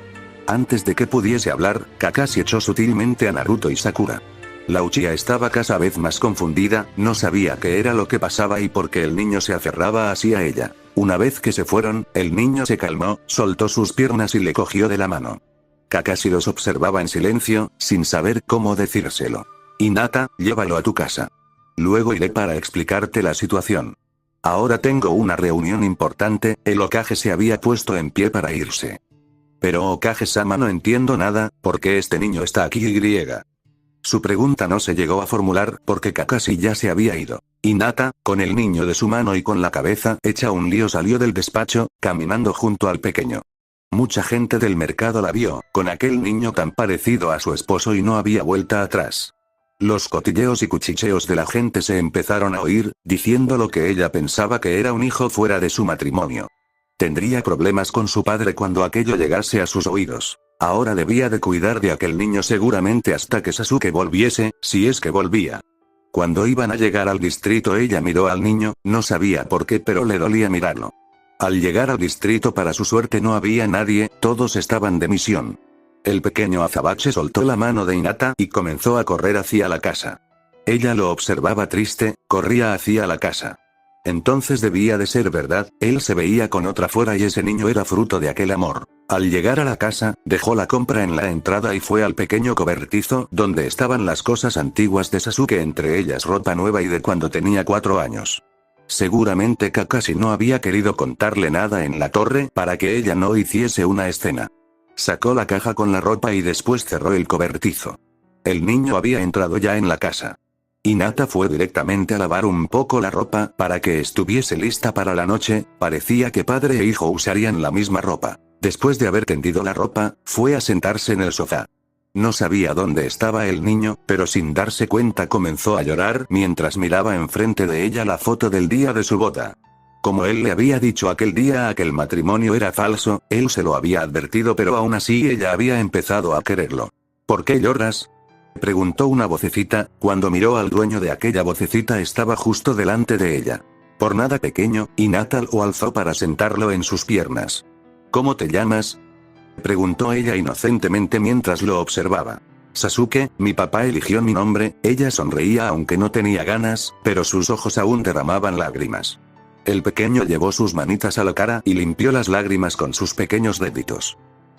Antes de que pudiese hablar, Kakashi echó sutilmente a Naruto y Sakura. La Uchiha estaba cada vez más confundida, no sabía qué era lo que pasaba y por qué el niño se aferraba así a ella. Una vez que se fueron, el niño se calmó, soltó sus piernas y le cogió de la mano. Kakashi los observaba en silencio, sin saber cómo decírselo. Hinata, llévalo a tu casa. Luego iré para explicarte la situación. Ahora tengo una reunión importante. El Hokage se había puesto en pie para irse. Pero Hokage-sama, no entiendo nada, ¿por qué este niño está aquí? Su pregunta no se llegó a formular porque Kakashi ya se había ido. Hinata, con el niño de su mano y con la cabeza hecha un lío, salió del despacho, caminando junto al pequeño. Mucha gente del mercado la vio, con aquel niño tan parecido a su esposo y no había vuelta atrás. Los cotilleos y cuchicheos de la gente se empezaron a oír, diciendo lo que ella pensaba que era un hijo fuera de su matrimonio. Tendría problemas con su padre cuando aquello llegase a sus oídos. Ahora debía de cuidar de aquel niño seguramente hasta que Sasuke volviese, si es que volvía. Cuando iban a llegar al distrito ella miró al niño, no sabía por qué pero le dolía mirarlo. Al llegar al distrito para su suerte no había nadie, todos estaban de misión. El pequeño azabache soltó la mano de Hinata y comenzó a correr hacia la casa. Ella lo observaba triste, corría hacia la casa. Entonces debía de ser verdad, él se veía con otra fuera y ese niño era fruto de aquel amor. Al llegar a la casa, dejó la compra en la entrada y fue al pequeño cobertizo donde estaban las cosas antiguas de Sasuke, entre ellas ropa nueva y de cuando tenía 4 años. Seguramente Kakashi no había querido contarle nada en la torre para que ella no hiciese una escena. Sacó la caja con la ropa y después cerró el cobertizo. El niño había entrado ya en la casa. Hinata fue directamente a lavar un poco la ropa para que estuviese lista para la noche. Parecía que padre e hijo usarían la misma ropa. Después de haber tendido la ropa, fue a sentarse en el sofá. No sabía dónde estaba el niño, pero sin darse cuenta comenzó a llorar mientras miraba enfrente de ella la foto del día de su boda. Como él le había dicho aquel día que el matrimonio era falso, él se lo había advertido, pero aún así ella había empezado a quererlo. ¿Por qué lloras?, preguntó una vocecita. Cuando miró al dueño de aquella vocecita estaba justo delante de ella. Por nada, pequeño, Hinata lo alzó para sentarlo en sus piernas. ¿Cómo te llamas?, preguntó ella inocentemente mientras lo observaba. Sasuke, mi papá eligió mi nombre. Ella sonreía aunque no tenía ganas, pero sus ojos aún derramaban lágrimas. El pequeño llevó sus manitas a la cara y limpió las lágrimas con sus pequeños deditos.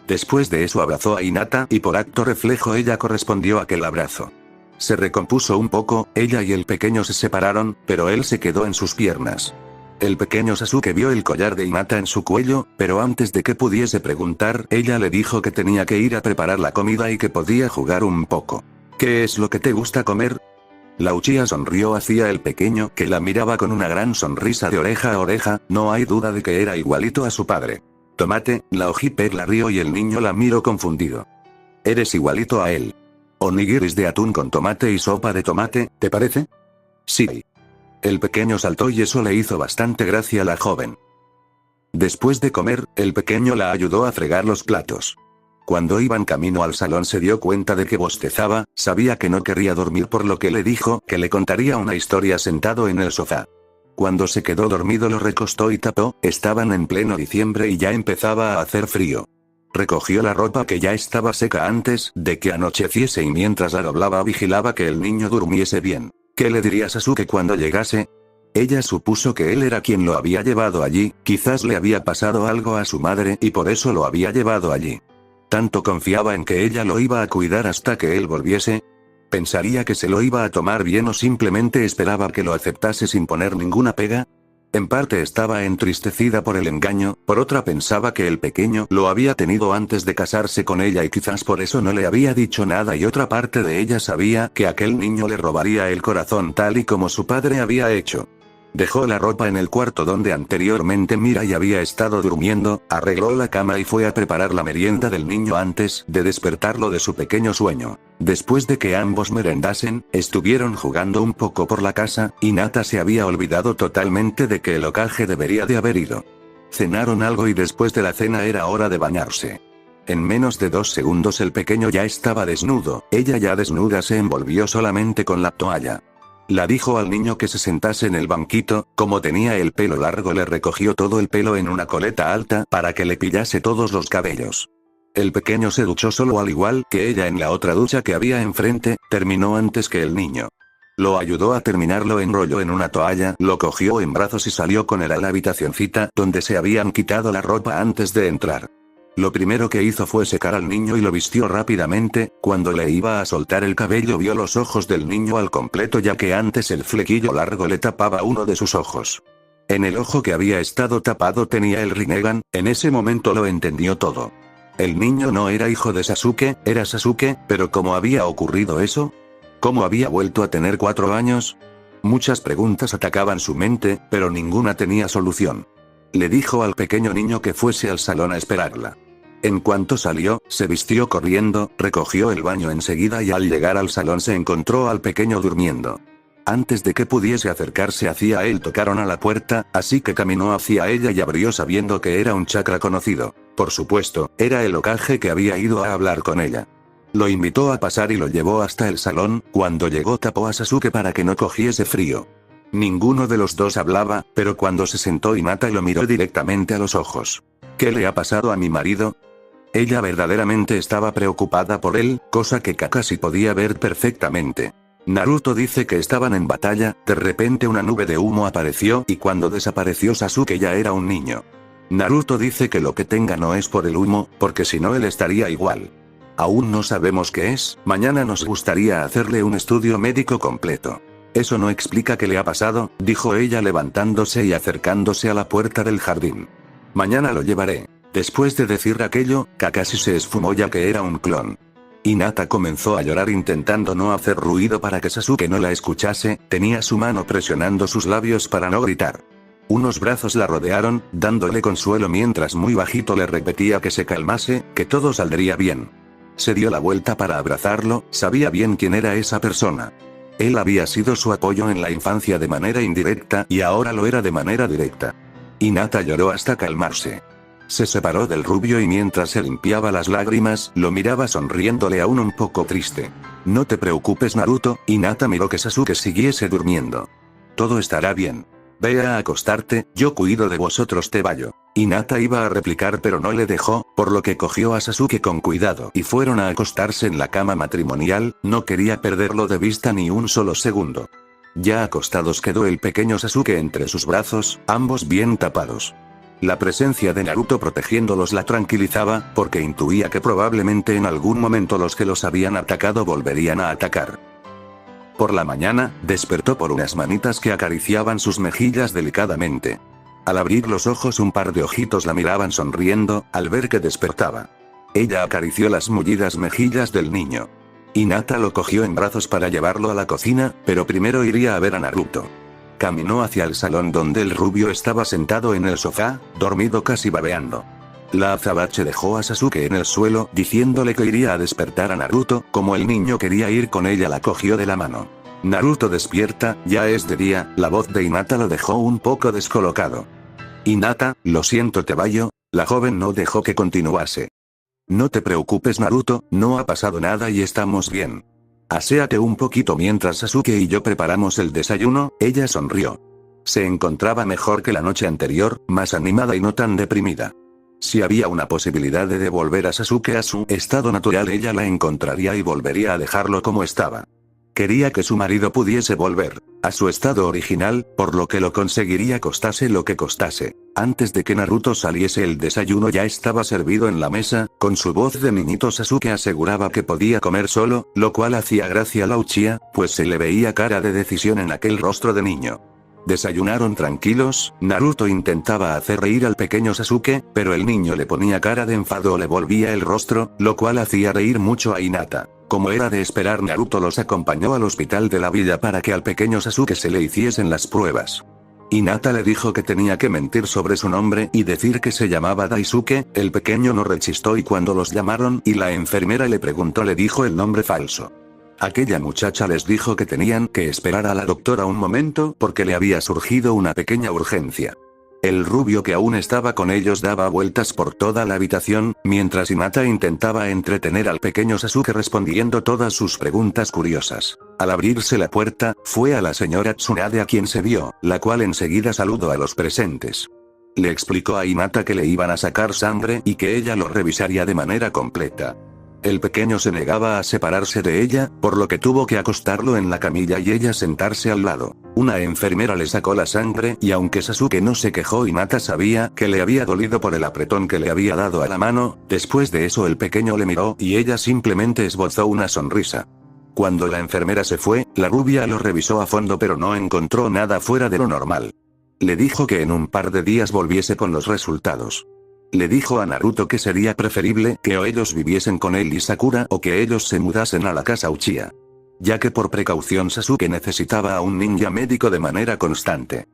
Después de eso abrazó a Hinata y por acto reflejo ella correspondió a aquel abrazo. Se recompuso un poco, ella y el pequeño se separaron, pero él se quedó en sus piernas. El pequeño Sasuke vio el collar de Hinata en su cuello, pero antes de que pudiese preguntar, ella le dijo que tenía que ir a preparar la comida y que podía jugar un poco. ¿Qué es lo que te gusta comer?, la Uchiha sonrió hacia el pequeño, que la miraba con una gran sonrisa de oreja a oreja. No hay duda de que era igualito a su padre. Tomate, la Ojipe la rió y el niño la miró confundido. Eres igualito a él. Onigiris de atún con tomate y sopa de tomate, ¿te parece? Sí. El pequeño saltó y eso le hizo bastante gracia a la joven. Después de comer, el pequeño la ayudó a fregar los platos. Cuando iban camino al salón se dio cuenta de que bostezaba. Sabía que no quería dormir, por lo que le dijo que le contaría una historia sentado en el sofá. Cuando se quedó dormido lo recostó y tapó. Estaban en pleno diciembre y ya empezaba a hacer frío. Recogió la ropa que ya estaba seca antes de que anocheciese y mientras la doblaba vigilaba que el niño durmiese bien. ¿Qué le diría Sasuke cuando llegase? Ella supuso que él era quien lo había llevado allí. Quizás le había pasado algo a su madre y por eso lo había llevado allí. ¿Tanto confiaba en que ella lo iba a cuidar hasta que él volviese? ¿Pensaría que se lo iba a tomar bien o simplemente esperaba que lo aceptase sin poner ninguna pega? En parte estaba entristecida por el engaño, por otra pensaba que el pequeño lo había tenido antes de casarse con ella y quizás por eso no le había dicho nada, y otra parte de ella sabía que aquel niño le robaría el corazón tal y como su padre había hecho. Dejó la ropa en el cuarto donde anteriormente Mirai había estado durmiendo, arregló la cama y fue a preparar la merienda del niño antes de despertarlo de su pequeño sueño. Después de que ambos merendasen, estuvieron jugando un poco por la casa. Hinata se había olvidado totalmente de que el Hokage debería de haber ido. Cenaron algo y después de la cena era hora de bañarse. En menos de 2 segundos el pequeño ya estaba desnudo. Ella, ya desnuda, se envolvió solamente con la toalla. La dijo al niño que se sentase en el banquito. Como tenía el pelo largo le recogió todo el pelo en una coleta alta para que le pillase todos los cabellos. El pequeño se duchó solo, al igual que ella, en la otra ducha que había enfrente. Terminó antes que el niño. Lo ayudó a terminar, lo enrolló en una toalla, lo cogió en brazos y salió con él a la habitacioncita donde se habían quitado la ropa antes de entrar. Lo primero que hizo fue secar al niño y lo vistió rápidamente. Cuando le iba a soltar el cabello vio los ojos del niño al completo, ya que antes el flequillo largo le tapaba uno de sus ojos. En el ojo que había estado tapado tenía el Rinnegan. En ese momento lo entendió todo. El niño no era hijo de Sasuke, era Sasuke, pero ¿cómo había ocurrido eso? ¿Cómo había vuelto a tener 4 años? Muchas preguntas atacaban su mente, pero ninguna tenía solución. Le dijo al pequeño niño que fuese al salón a esperarla. En cuanto salió, se vistió corriendo, recogió el baño enseguida y al llegar al salón se encontró al pequeño durmiendo. Antes de que pudiese acercarse hacia él tocaron a la puerta, así que caminó hacia ella y abrió sabiendo que era un chakra conocido. Por supuesto, era el Hokage que había ido a hablar con ella. Lo invitó a pasar y lo llevó hasta el salón. Cuando llegó tapó a Sasuke para que no cogiese frío. Ninguno de los dos hablaba, pero cuando se sentó Hinata lo miró directamente a los ojos. ¿Qué le ha pasado a mi marido? Ella verdaderamente estaba preocupada por él, cosa que Kakashi podía ver perfectamente. Naruto dice que estaban en batalla. De repente una nube de humo apareció y cuando desapareció Sasuke ya era un niño. Naruto dice que lo que tenga no es por el humo, porque si no él estaría igual. Aún no sabemos qué es, mañana nos gustaría hacerle un estudio médico completo. Eso no explica qué le ha pasado, dijo ella levantándose y acercándose a la puerta del jardín. Mañana lo llevaré. Después de decir aquello, Kakashi se esfumó ya que era un clon. Hinata comenzó a llorar intentando no hacer ruido para que Sasuke no la escuchase, tenía su mano presionando sus labios para no gritar. Unos brazos la rodearon, dándole consuelo mientras muy bajito le repetía que se calmase, que todo saldría bien. Se dio la vuelta para abrazarlo, sabía bien quién era esa persona. Él había sido su apoyo en la infancia de manera indirecta y ahora lo era de manera directa. Hinata lloró hasta calmarse. Se separó del rubio y mientras se limpiaba las lágrimas, lo miraba sonriéndole aún un poco triste. No te preocupes Naruto, Hinata miró que Sasuke siguiese durmiendo. Todo estará bien. Ve a acostarte, yo cuido de vosotros te vallo. Hinata iba a replicar pero no le dejó, por lo que cogió a Sasuke con cuidado y fueron a acostarse en la cama matrimonial, no quería perderlo de vista ni un solo segundo. Ya acostados quedó el pequeño Sasuke entre sus brazos, ambos bien tapados. La presencia de Naruto protegiéndolos la tranquilizaba, porque intuía que probablemente en algún momento los que los habían atacado volverían a atacar. Por la mañana, despertó por unas manitas que acariciaban sus mejillas delicadamente. Al abrir los ojos un par de ojitos la miraban sonriendo, al ver que despertaba. Ella acarició las mullidas mejillas del niño. Hinata lo cogió en brazos para llevarlo a la cocina, pero primero iría a ver a Naruto. Caminó hacia el salón donde el rubio estaba sentado en el sofá, dormido casi babeando. La azabache dejó a Sasuke en el suelo, diciéndole que iría a despertar a Naruto, como el niño quería ir con ella la cogió de la mano. Naruto despierta, ya es de día, la voz de Hinata lo dejó un poco descolocado. Hinata, lo siento te vallo, la joven no dejó que continuase. No te preocupes Naruto, no ha pasado nada y estamos bien. Aséate un poquito mientras Sasuke y yo preparamos el desayuno, ella sonrió. Se encontraba mejor que la noche anterior, más animada y no tan deprimida. Si había una posibilidad de devolver a Sasuke a su estado natural ella la encontraría y volvería a dejarlo como estaba. Quería que su marido pudiese volver a su estado original, por lo que lo conseguiría costase lo que costase. Antes de que Naruto saliese el desayuno ya estaba servido en la mesa, con su voz de niñito Sasuke aseguraba que podía comer solo, lo cual hacía gracia a la Uchiha, pues se le veía cara de decisión en aquel rostro de niño. Desayunaron tranquilos, Naruto intentaba hacer reír al pequeño Sasuke, pero el niño le ponía cara de enfado o le volvía el rostro, lo cual hacía reír mucho a Hinata. Como era de esperar Naruto los acompañó al hospital de la villa para que al pequeño Sasuke se le hiciesen las pruebas. Hinata le dijo que tenía que mentir sobre su nombre y decir que se llamaba Daisuke, el pequeño no rechistó y cuando los llamaron y la enfermera le preguntó le dijo el nombre falso. Aquella muchacha les dijo que tenían que esperar a la doctora un momento porque le había surgido una pequeña urgencia. El rubio que aún estaba con ellos daba vueltas por toda la habitación, mientras Hinata intentaba entretener al pequeño Sasuke respondiendo todas sus preguntas curiosas. Al abrirse la puerta, fue a la señora Tsunade a quien se vio, la cual enseguida saludó a los presentes. Le explicó a Hinata que le iban a sacar sangre y que ella lo revisaría de manera completa. El pequeño se negaba a separarse de ella, por lo que tuvo que acostarlo en la camilla y ella sentarse al lado. Una enfermera le sacó la sangre y aunque Sasuke no se quejó Hinata sabía que le había dolido por el apretón que le había dado a la mano, después de eso el pequeño le miró y ella simplemente esbozó una sonrisa. Cuando la enfermera se fue, la rubia lo revisó a fondo pero no encontró nada fuera de lo normal. Le dijo que en un par de días volviese con los resultados. Le dijo a Naruto que sería preferible que o ellos viviesen con él y Sakura o que ellos se mudasen a la casa Uchiha. Ya que por precaución Sasuke necesitaba a un ninja médico de manera constante.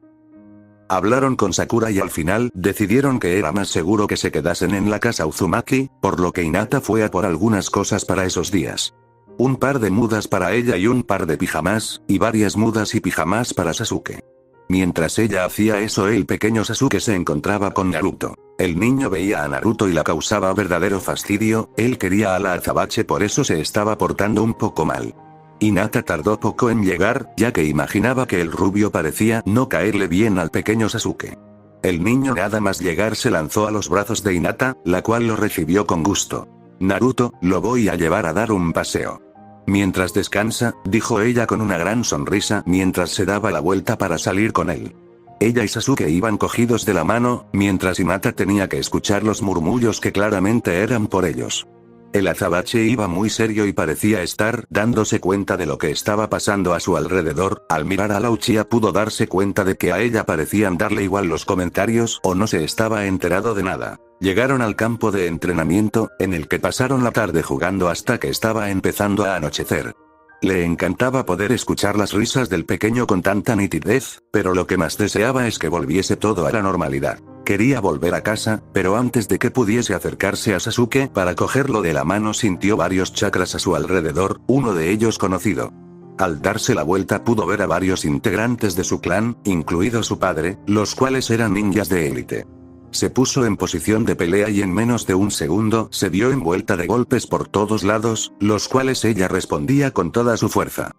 Hablaron con Sakura y al final decidieron que era más seguro que se quedasen en la casa Uzumaki, por lo que Hinata fue a por algunas cosas para esos días. Un par de mudas para ella y un par de pijamas, y varias mudas y pijamas para Sasuke. Mientras ella hacía eso el pequeño Sasuke se encontraba con Naruto. El niño veía a Naruto y la causaba verdadero fastidio, él quería a la azabache por eso se estaba portando un poco mal. Hinata tardó poco en llegar, ya que imaginaba que el rubio parecía no caerle bien al pequeño Sasuke. El niño nada más llegar se lanzó a los brazos de Hinata, la cual lo recibió con gusto. Naruto, lo voy a llevar a dar un paseo. Mientras descansa, dijo ella con una gran sonrisa mientras se daba la vuelta para salir con él. Ella y Sasuke iban cogidos de la mano, mientras Hinata tenía que escuchar los murmullos que claramente eran por ellos. El azabache iba muy serio y parecía estar dándose cuenta de lo que estaba pasando a su alrededor. Al mirar a la Uchiha pudo darse cuenta de que a ella parecían darle igual los comentarios o no se estaba enterado de nada. Llegaron al campo de entrenamiento, en el que pasaron la tarde jugando hasta que estaba empezando a anochecer. Le encantaba poder escuchar las risas del pequeño con tanta nitidez, pero lo que más deseaba es que volviese todo a la normalidad. Quería volver a casa, pero antes de que pudiese acercarse a Sasuke para cogerlo de la mano sintió varios chakras a su alrededor, uno de ellos conocido. Al darse la vuelta pudo ver a varios integrantes de su clan, incluido su padre, los cuales eran ninjas de élite. Se puso en posición de pelea y en menos de un segundo se vio envuelta de golpes por todos lados, los cuales ella respondía con toda su fuerza.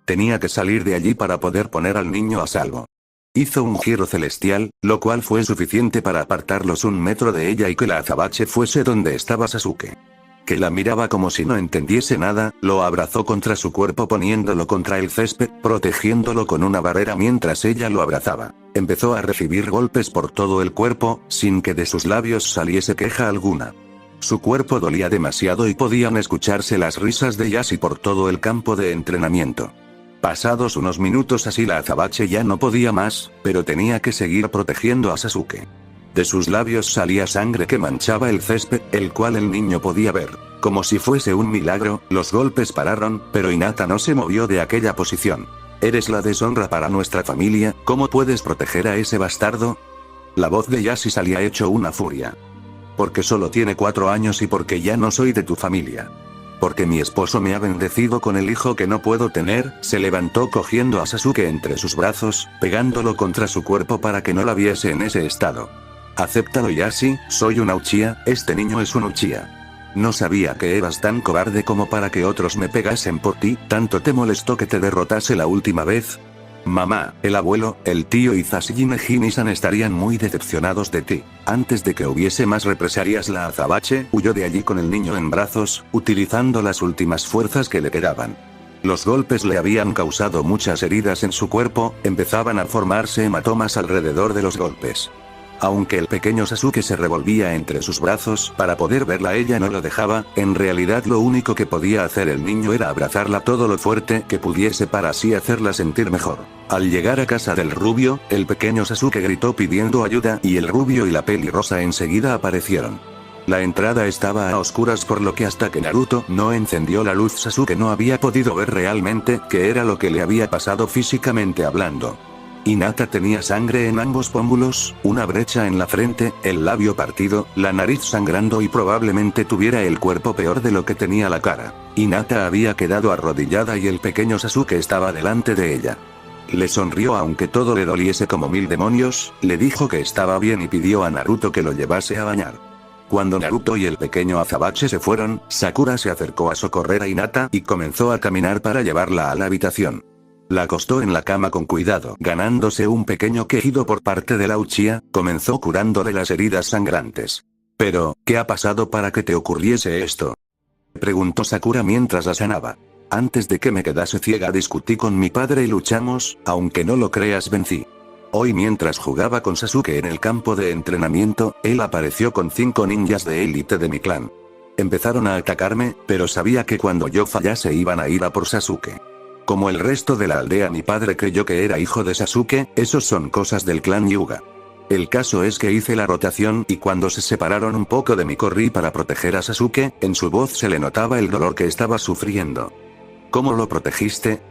Tenía que salir de allí para poder poner al niño a salvo. Hizo un giro celestial, lo cual fue suficiente para apartarlos 1 metro de ella y que la azabache fuese donde estaba Sasuke. Que la miraba como si no entendiese nada, lo abrazó contra su cuerpo poniéndolo contra el césped, protegiéndolo con una barrera mientras ella lo abrazaba. Empezó a recibir golpes por todo el cuerpo, sin que de sus labios saliese queja alguna. Su cuerpo dolía demasiado y podían escucharse las risas de Yashi por todo el campo de entrenamiento. Pasados unos minutos así la azabache ya no podía más, pero tenía que seguir protegiendo a Sasuke. De sus labios salía sangre que manchaba el césped, el cual el niño podía ver. Como si fuese un milagro, los golpes pararon, pero Hinata no se movió de aquella posición. «Eres la deshonra para nuestra familia, ¿cómo puedes proteger a ese bastardo?». La voz de Yashi salía hecho una furia. «Porque solo tiene 4 años y porque ya no soy de tu familia. Porque mi esposo me ha bendecido con el hijo que no puedo tener». Se levantó cogiendo a Sasuke entre sus brazos, pegándolo contra su cuerpo para que no la viese en ese estado. «Acéptalo Yashi, soy una Uchiha, este niño es un Uchiha. No sabía que eras tan cobarde como para que otros me pegasen por ti, ¿tanto te molestó que te derrotase la última vez?». Mamá, el abuelo, el tío y Sashige Jin-san estarían muy decepcionados de ti. Antes de que hubiese más represalias la azabache huyó de allí con el niño en brazos, utilizando las últimas fuerzas que le quedaban. Los golpes le habían causado muchas heridas en su cuerpo, empezaban a formarse hematomas alrededor de los golpes. Aunque el pequeño Sasuke se revolvía entre sus brazos para poder verla, ella no lo dejaba. En realidad lo único que podía hacer el niño era abrazarla todo lo fuerte que pudiese para así hacerla sentir mejor. Al llegar a casa del rubio, el pequeño Sasuke gritó pidiendo ayuda y el rubio y la pelirrosa enseguida aparecieron. La entrada estaba a oscuras, por lo que hasta que Naruto no encendió la luz Sasuke no había podido ver realmente qué era lo que le había pasado físicamente hablando. Hinata tenía sangre en ambos pómulos, una brecha en la frente, el labio partido, la nariz sangrando y probablemente tuviera el cuerpo peor de lo que tenía la cara. Hinata había quedado arrodillada y el pequeño Sasuke estaba delante de ella. Le sonrió aunque todo le doliese como 1000 demonios, le dijo que estaba bien y pidió a Naruto que lo llevase a bañar. Cuando Naruto y el pequeño azabache se fueron, Sakura se acercó a socorrer a Hinata y comenzó a caminar para llevarla a la habitación. La acostó en la cama con cuidado. Ganándose un pequeño quejido por parte de la Uchiha, comenzó curándole las heridas sangrantes. «Pero, ¿qué ha pasado para que te ocurriese esto?», preguntó Sakura mientras la sanaba. «Antes de que me quedase ciega discutí con mi padre y luchamos, aunque no lo creas vencí. Hoy mientras jugaba con Sasuke en el campo de entrenamiento, él apareció con 5 ninjas de élite de mi clan. Empezaron a atacarme, pero sabía que cuando yo fallase iban a ir a por Sasuke. Como el resto de la aldea, mi padre creyó que era hijo de Sasuke, esos son cosas del clan Hyuga. El caso es que hice la rotación y cuando se separaron un poco de mí corrí para proteger a Sasuke». En su voz se le notaba el dolor que estaba sufriendo. «¿Cómo lo protegiste?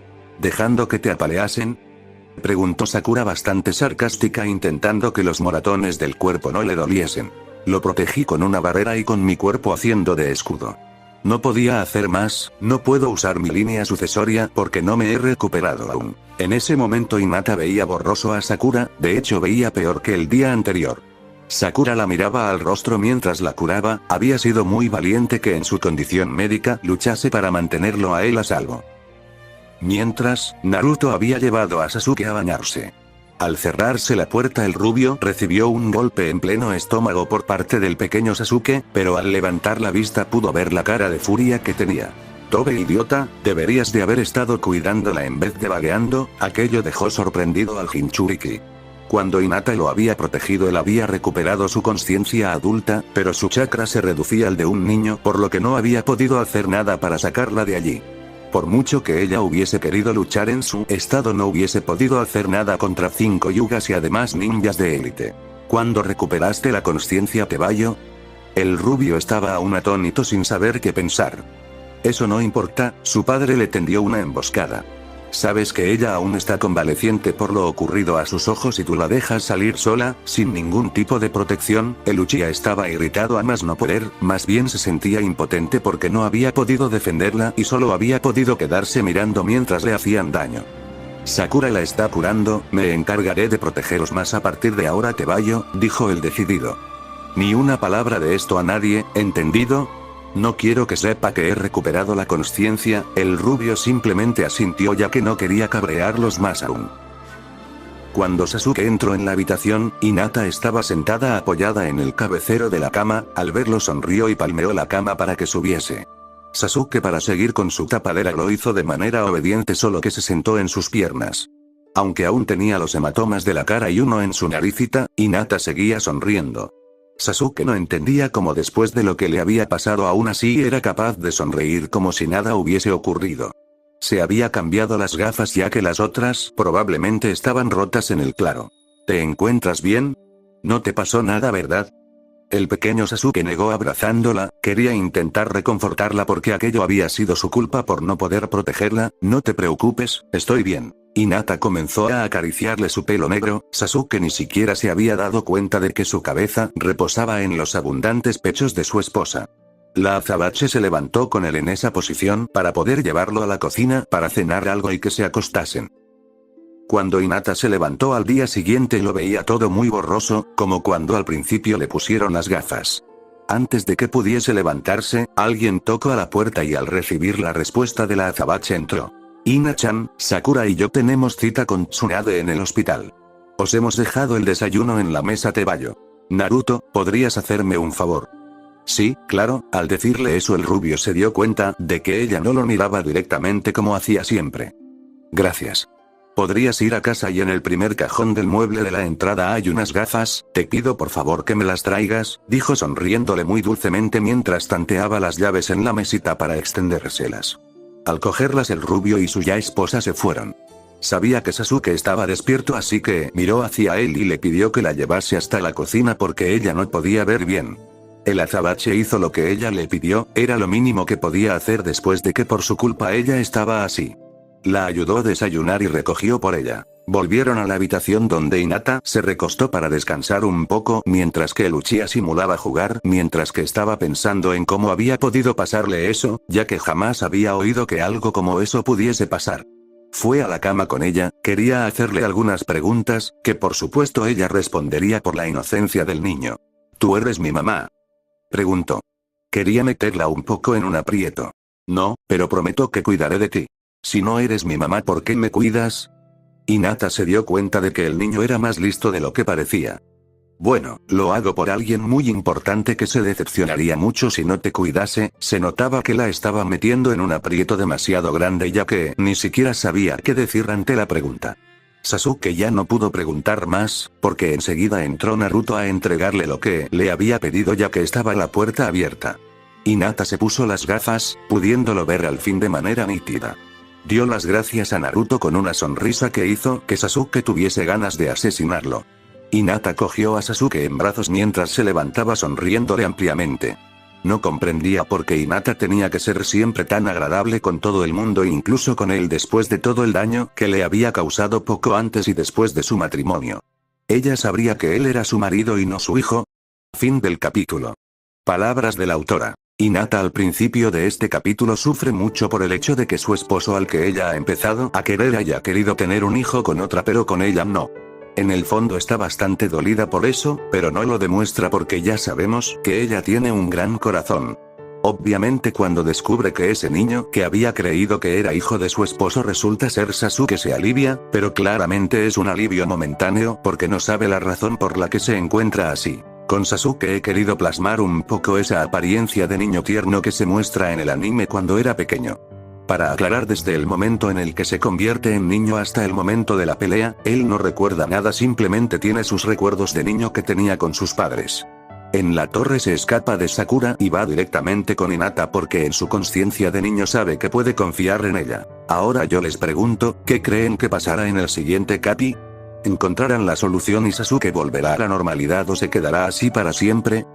¿Dejando que te apaleasen?», preguntó Sakura bastante sarcástica, intentando que los moratones del cuerpo no le doliesen. «Lo protegí con una barrera y con mi cuerpo haciendo de escudo. No podía hacer más, no puedo usar mi línea sucesoria porque no me he recuperado aún». En ese momento Hinata veía borroso a Sakura, de hecho veía peor que el día anterior. Sakura la miraba al rostro mientras la curaba, había sido muy valiente que en su condición médica luchase para mantenerlo a él a salvo. Mientras, Naruto había llevado a Sasuke a bañarse. Al cerrarse la puerta el rubio recibió un golpe en pleno estómago por parte del pequeño Sasuke, pero al levantar la vista pudo ver la cara de furia que tenía. «Tobe idiota, deberías de haber estado cuidándola en vez de vagueando», aquello dejó sorprendido al Jinchuriki. Cuando Hinata lo había protegido, él había recuperado su conciencia adulta, pero su chakra se reducía al de un niño, por lo que no había podido hacer nada para sacarla de allí. Por mucho que ella hubiese querido luchar en su estado, no hubiese podido hacer nada contra 5 yugas y además ninjas de élite. ¿Cuándo recuperaste la conciencia, Tebayo? El rubio estaba aún atónito sin saber qué pensar. Eso no importa, su padre le tendió una emboscada. Sabes que ella aún está convaleciente por lo ocurrido a sus ojos y tú la dejas salir sola, sin ningún tipo de protección. El Uchiha estaba irritado a más no poder, más bien se sentía impotente porque no había podido defenderla y solo había podido quedarse mirando mientras le hacían daño. Sakura la está curando, me encargaré de protegeros más a partir de ahora, Tebayo, dijo el decidido. Ni una palabra de esto a nadie, ¿entendido? No quiero que sepa que he recuperado la conciencia. El rubio simplemente asintió ya que no quería cabrearlos más aún. Cuando Sasuke entró en la habitación, Hinata estaba sentada apoyada en el cabecero de la cama. Al verlo sonrió y palmeó la cama para que subiese. Sasuke, para seguir con su tapadera, lo hizo de manera obediente, solo que se sentó en sus piernas. Aunque aún tenía los hematomas de la cara y uno en su naricita, Hinata seguía sonriendo. Sasuke no entendía cómo después de lo que le había pasado aún así era capaz de sonreír como si nada hubiese ocurrido. Se había cambiado las gafas ya que las otras probablemente estaban rotas en el claro. ¿Te encuentras bien? No te pasó nada, ¿verdad? El pequeño Sasuke negó abrazándola, quería intentar reconfortarla porque aquello había sido su culpa por no poder protegerla. No te preocupes, estoy bien. Hinata comenzó a acariciarle su pelo negro. Sasuke ni siquiera se había dado cuenta de que su cabeza reposaba en los abundantes pechos de su esposa. La azabache se levantó con él en esa posición para poder llevarlo a la cocina para cenar algo y que se acostasen. Cuando Hinata se levantó al día siguiente, lo veía todo muy borroso, como cuando al principio le pusieron las gafas. Antes de que pudiese levantarse, alguien tocó a la puerta y al recibir la respuesta de la azabache entró. Ina-chan, Sakura y yo tenemos cita con Tsunade en el hospital. Os hemos dejado el desayuno en la mesa, Tebayo. Naruto, ¿podrías hacerme un favor? Sí, claro. Al decirle eso, el rubio se dio cuenta de que ella no lo miraba directamente como hacía siempre. Gracias. ¿Podrías ir a casa y en el primer cajón del mueble de la entrada hay unas gafas? Te pido por favor que me las traigas, dijo sonriéndole muy dulcemente mientras tanteaba las llaves en la mesita para extendérselas. Al cogerlas, el rubio y su ya esposa se fueron. Sabía que Sasuke estaba despierto, así que miró hacia él y le pidió que la llevase hasta la cocina porque ella no podía ver bien. El azabache hizo lo que ella le pidió, era lo mínimo que podía hacer después de que por su culpa ella estaba así. La ayudó a desayunar y recogió por ella. Volvieron a la habitación donde Hinata se recostó para descansar un poco mientras que el Uchiha simulaba jugar, mientras que estaba pensando en cómo había podido pasarle eso, ya que jamás había oído que algo como eso pudiese pasar. Fue a la cama con ella, quería hacerle algunas preguntas, que por supuesto ella respondería por la inocencia del niño. ¿Tú eres mi mamá?, preguntó. Quería meterla un poco en un aprieto. No, pero prometo que cuidaré de ti. Si no eres mi mamá, ¿por qué me cuidas? Hinata se dio cuenta de que el niño era más listo de lo que parecía. Bueno, lo hago por alguien muy importante que se decepcionaría mucho si no te cuidase. Se notaba que la estaba metiendo en un aprieto demasiado grande ya que ni siquiera sabía qué decir ante la pregunta. Sasuke ya no pudo preguntar más, porque enseguida entró Naruto a entregarle lo que le había pedido ya que estaba la puerta abierta. Hinata se puso las gafas, pudiéndolo ver al fin de manera nítida. Dio las gracias a Naruto con una sonrisa que hizo que Sasuke tuviese ganas de asesinarlo. Hinata cogió a Sasuke en brazos mientras se levantaba sonriéndole ampliamente. No comprendía por qué Hinata tenía que ser siempre tan agradable con todo el mundo, incluso con él, después de todo el daño que le había causado poco antes y después de su matrimonio. Ella sabría que él era su marido y no su hijo. Fin del capítulo. Palabras de la autora. Hinata al principio de este capítulo sufre mucho por el hecho de que su esposo, al que ella ha empezado a querer, haya querido tener un hijo con otra pero con ella no. En el fondo está bastante dolida por eso, pero no lo demuestra porque ya sabemos que ella tiene un gran corazón. Obviamente cuando descubre que ese niño que había creído que era hijo de su esposo resulta ser Sasuke se alivia, pero claramente es un alivio momentáneo porque no sabe la razón por la que se encuentra así. Con Sasuke he querido plasmar un poco esa apariencia de niño tierno que se muestra en el anime cuando era pequeño. Para aclarar, desde el momento en el que se convierte en niño hasta el momento de la pelea, él no recuerda nada, simplemente tiene sus recuerdos de niño que tenía con sus padres. En la torre se escapa de Sakura y va directamente con Hinata porque en su conciencia de niño sabe que puede confiar en ella. Ahora yo les pregunto, ¿qué creen que pasará en el siguiente capi? ¿Encontrarán la solución y Sasuke volverá a la normalidad o se quedará así para siempre?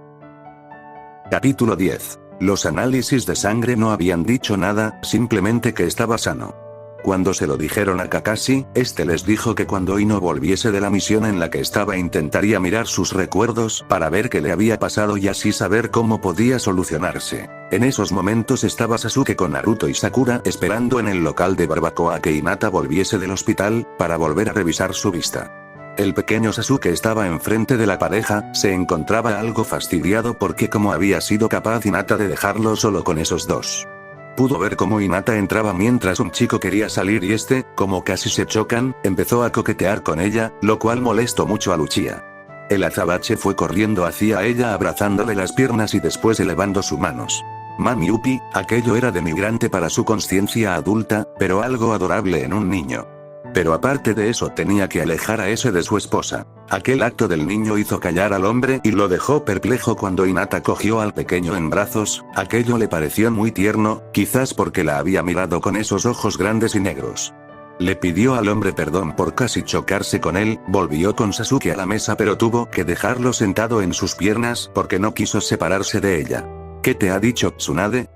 Capítulo 10. Los análisis de sangre no habían dicho nada, simplemente que estaba sano. Cuando se lo dijeron a Kakashi, este les dijo que cuando Ino volviese de la misión en la que estaba intentaría mirar sus recuerdos para ver qué le había pasado y así saber cómo podía solucionarse. En esos momentos estaba Sasuke con Naruto y Sakura esperando en el local de barbacoa a que Hinata volviese del hospital, para volver a revisar su vista. El pequeño Sasuke estaba enfrente de la pareja, se encontraba algo fastidiado porque cómo había sido capaz Hinata de dejarlo solo con esos dos. Pudo ver cómo Hinata entraba mientras un chico quería salir y este, como casi se chocan, empezó a coquetear con ella, lo cual molestó mucho a Luchia. El azabache fue corriendo hacia ella abrazándole las piernas y después elevando sus manos. Mami Upi, aquello era denigrante para su conciencia adulta, pero algo adorable en un niño. Pero aparte de eso tenía que alejar a ese de su esposa. Aquel acto del niño hizo callar al hombre y lo dejó perplejo cuando Hinata cogió al pequeño en brazos, aquello le pareció muy tierno, quizás porque la había mirado con esos ojos grandes y negros. Le pidió al hombre perdón por casi chocarse con él, volvió con Sasuke a la mesa pero tuvo que dejarlo sentado en sus piernas porque no quiso separarse de ella. ¿Qué te ha dicho, Tsunade?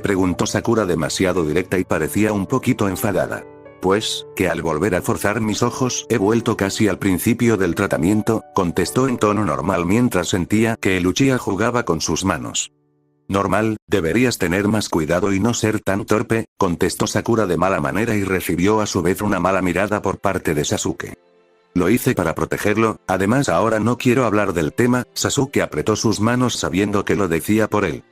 Preguntó Sakura demasiado directa y parecía un poquito enfadada. Pues, que al volver a forzar mis ojos he vuelto casi al principio del tratamiento, contestó en tono normal mientras sentía que el Uchiha jugaba con sus manos. Normal, deberías tener más cuidado y no ser tan torpe, contestó Sakura de mala manera y recibió a su vez una mala mirada por parte de Sasuke. Lo hice para protegerlo, además ahora no quiero hablar del tema, Sasuke apretó sus manos sabiendo que lo decía por él.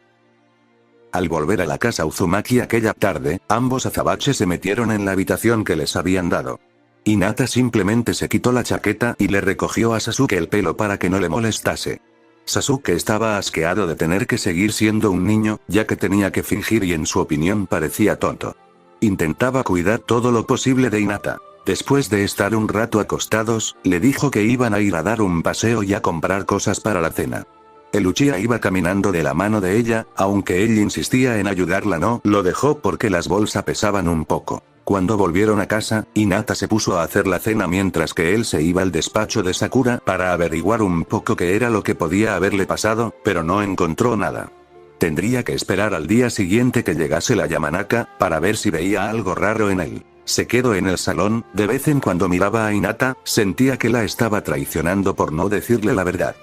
Al volver a la casa Uzumaki aquella tarde, ambos azabaches se metieron en la habitación que les habían dado. Hinata simplemente se quitó la chaqueta y le recogió a Sasuke el pelo para que no le molestase. Sasuke estaba asqueado de tener que seguir siendo un niño, ya que tenía que fingir y en su opinión parecía tonto. Intentaba cuidar todo lo posible de Hinata. Después de estar un rato acostados, le dijo que iban a ir a dar un paseo y a comprar cosas para la cena. El Uchiha iba caminando de la mano de ella, aunque él insistía en ayudarla no lo dejó porque las bolsas pesaban un poco. Cuando volvieron a casa, Hinata se puso a hacer la cena mientras que él se iba al despacho de Sakura para averiguar un poco qué era lo que podía haberle pasado, pero no encontró nada. Tendría que esperar al día siguiente que llegase la Yamanaka, para ver si veía algo raro en él. Se quedó en el salón, de vez en cuando miraba a Hinata, sentía que la estaba traicionando por no decirle la verdad.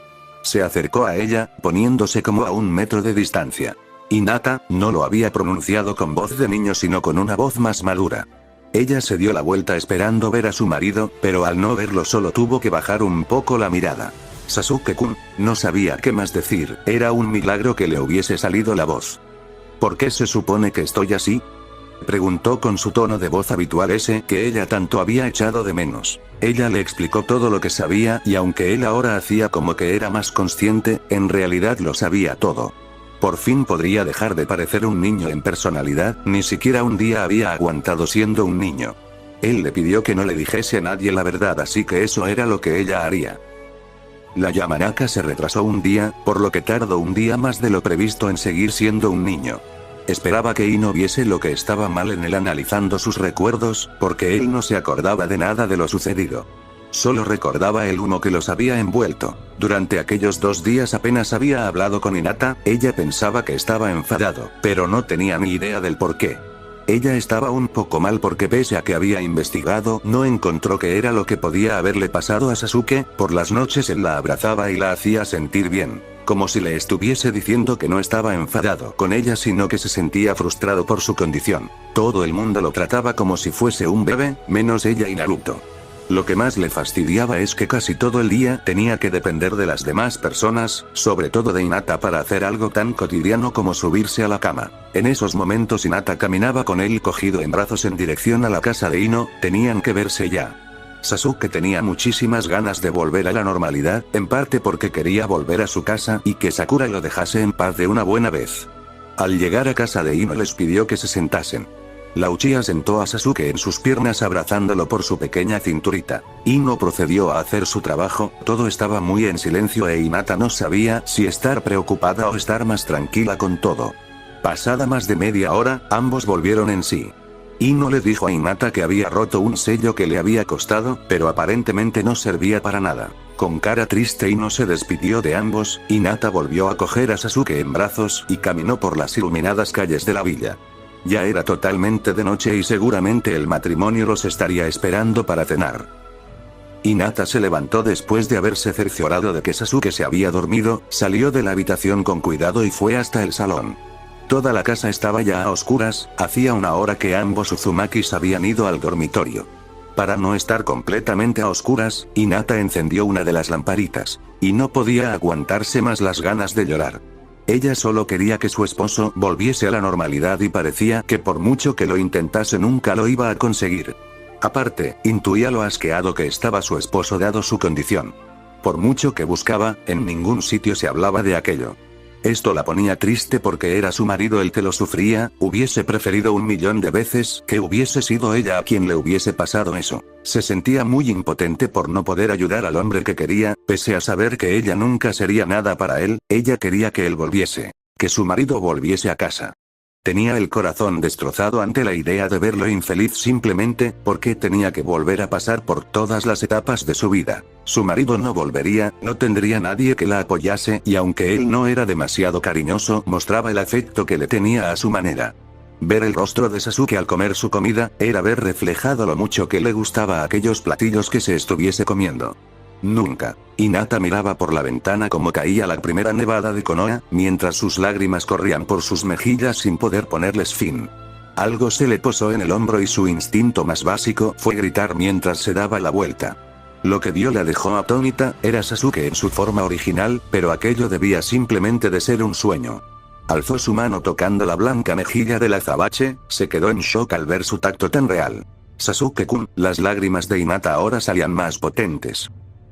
Se acercó a ella, poniéndose como a 1 metro de distancia. Hinata no lo había pronunciado con voz de niño sino con una voz más madura. Ella se dio la vuelta esperando ver a su marido, pero al no verlo solo tuvo que bajar un poco la mirada. Sasuke-kun, no sabía qué más decir, era un milagro que le hubiese salido la voz. ¿Por qué se supone que estoy así? Preguntó con su tono de voz habitual ese que ella tanto había echado de menos. Ella le explicó todo lo que sabía y aunque él ahora hacía como que era más consciente, en realidad lo sabía todo. Por fin podría dejar de parecer un niño en personalidad, ni siquiera un día había aguantado siendo un niño. Él le pidió que no le dijese a nadie la verdad así que eso era lo que ella haría. La Yamanaka se retrasó un día, por lo que tardó un día más de lo previsto en seguir siendo un niño. Esperaba que Ino viese lo que estaba mal en él analizando sus recuerdos, porque él no se acordaba de nada de lo sucedido. Solo recordaba el humo que los había envuelto. Durante aquellos 2 días apenas había hablado con Hinata, ella pensaba que estaba enfadado, pero no tenía ni idea del por qué. Ella estaba un poco mal porque pese a que había investigado, no encontró qué era lo que podía haberle pasado a Sasuke. Por las noches él la abrazaba y la hacía sentir bien. Como si le estuviese diciendo que no estaba enfadado con ella sino que se sentía frustrado por su condición. Todo el mundo lo trataba como si fuese un bebé, menos ella y Naruto. Lo que más le fastidiaba es que casi todo el día tenía que depender de las demás personas, sobre todo de Hinata para hacer algo tan cotidiano como subirse a la cama. En esos momentos Hinata caminaba con él cogido en brazos en dirección a la casa de Ino, tenían que verse ya. Sasuke tenía muchísimas ganas de volver a la normalidad, en parte porque quería volver a su casa y que Sakura lo dejase en paz de una buena vez. Al llegar a casa de Ino les pidió que se sentasen. La Uchiha sentó a Sasuke en sus piernas abrazándolo por su pequeña cinturita. Ino procedió a hacer su trabajo, todo estaba muy en silencio e Hinata no sabía si estar preocupada o estar más tranquila con todo. Pasada más de media hora, ambos volvieron en sí. Ino le dijo a Hinata que había roto un sello que le había costado, pero aparentemente no servía para nada. Con cara triste Ino se despidió de ambos, Hinata volvió a coger a Sasuke en brazos y caminó por las iluminadas calles de la villa. Ya era totalmente de noche y seguramente el matrimonio los estaría esperando para cenar. Hinata se levantó después de haberse cerciorado de que Sasuke se había dormido, salió de la habitación con cuidado y fue hasta el salón. Toda la casa estaba ya a oscuras, hacía una hora que ambos Uzumakis habían ido al dormitorio. Para no estar completamente a oscuras, Hinata encendió una de las lamparitas. Y no podía aguantarse más las ganas de llorar. Ella solo quería que su esposo volviese a la normalidad y parecía que por mucho que lo intentase nunca lo iba a conseguir. Aparte, intuía lo asqueado que estaba su esposo dado su condición. Por mucho que buscaba, en ningún sitio se hablaba de aquello. Esto la ponía triste porque era su marido el que lo sufría, hubiese preferido 1.000.000 de veces que hubiese sido ella a quien le hubiese pasado eso. Se sentía muy impotente por no poder ayudar al hombre que quería, pese a saber que ella nunca sería nada para él, ella quería que él volviese. Que su marido volviese a casa. Tenía el corazón destrozado ante la idea de verlo infeliz simplemente porque tenía que volver a pasar por todas las etapas de su vida. Su marido no volvería, no tendría nadie que la apoyase y aunque él no era demasiado cariñoso, mostraba el afecto que le tenía a su manera. Ver el rostro de Sasuke al comer su comida, era ver reflejado lo mucho que le gustaba aquellos platillos que se estuviese comiendo. Nunca. Hinata miraba por la ventana como caía la primera nevada de Konoha, mientras sus lágrimas corrían por sus mejillas sin poder ponerles fin. Algo se le posó en el hombro y su instinto más básico fue gritar mientras se daba la vuelta. Lo que vio la dejó atónita, era Sasuke en su forma original, pero aquello debía simplemente de ser un sueño. Alzó su mano tocando la blanca mejilla del azabache, se quedó en shock al ver su tacto tan real. Sasuke-kun, las lágrimas de Hinata ahora salían más potentes.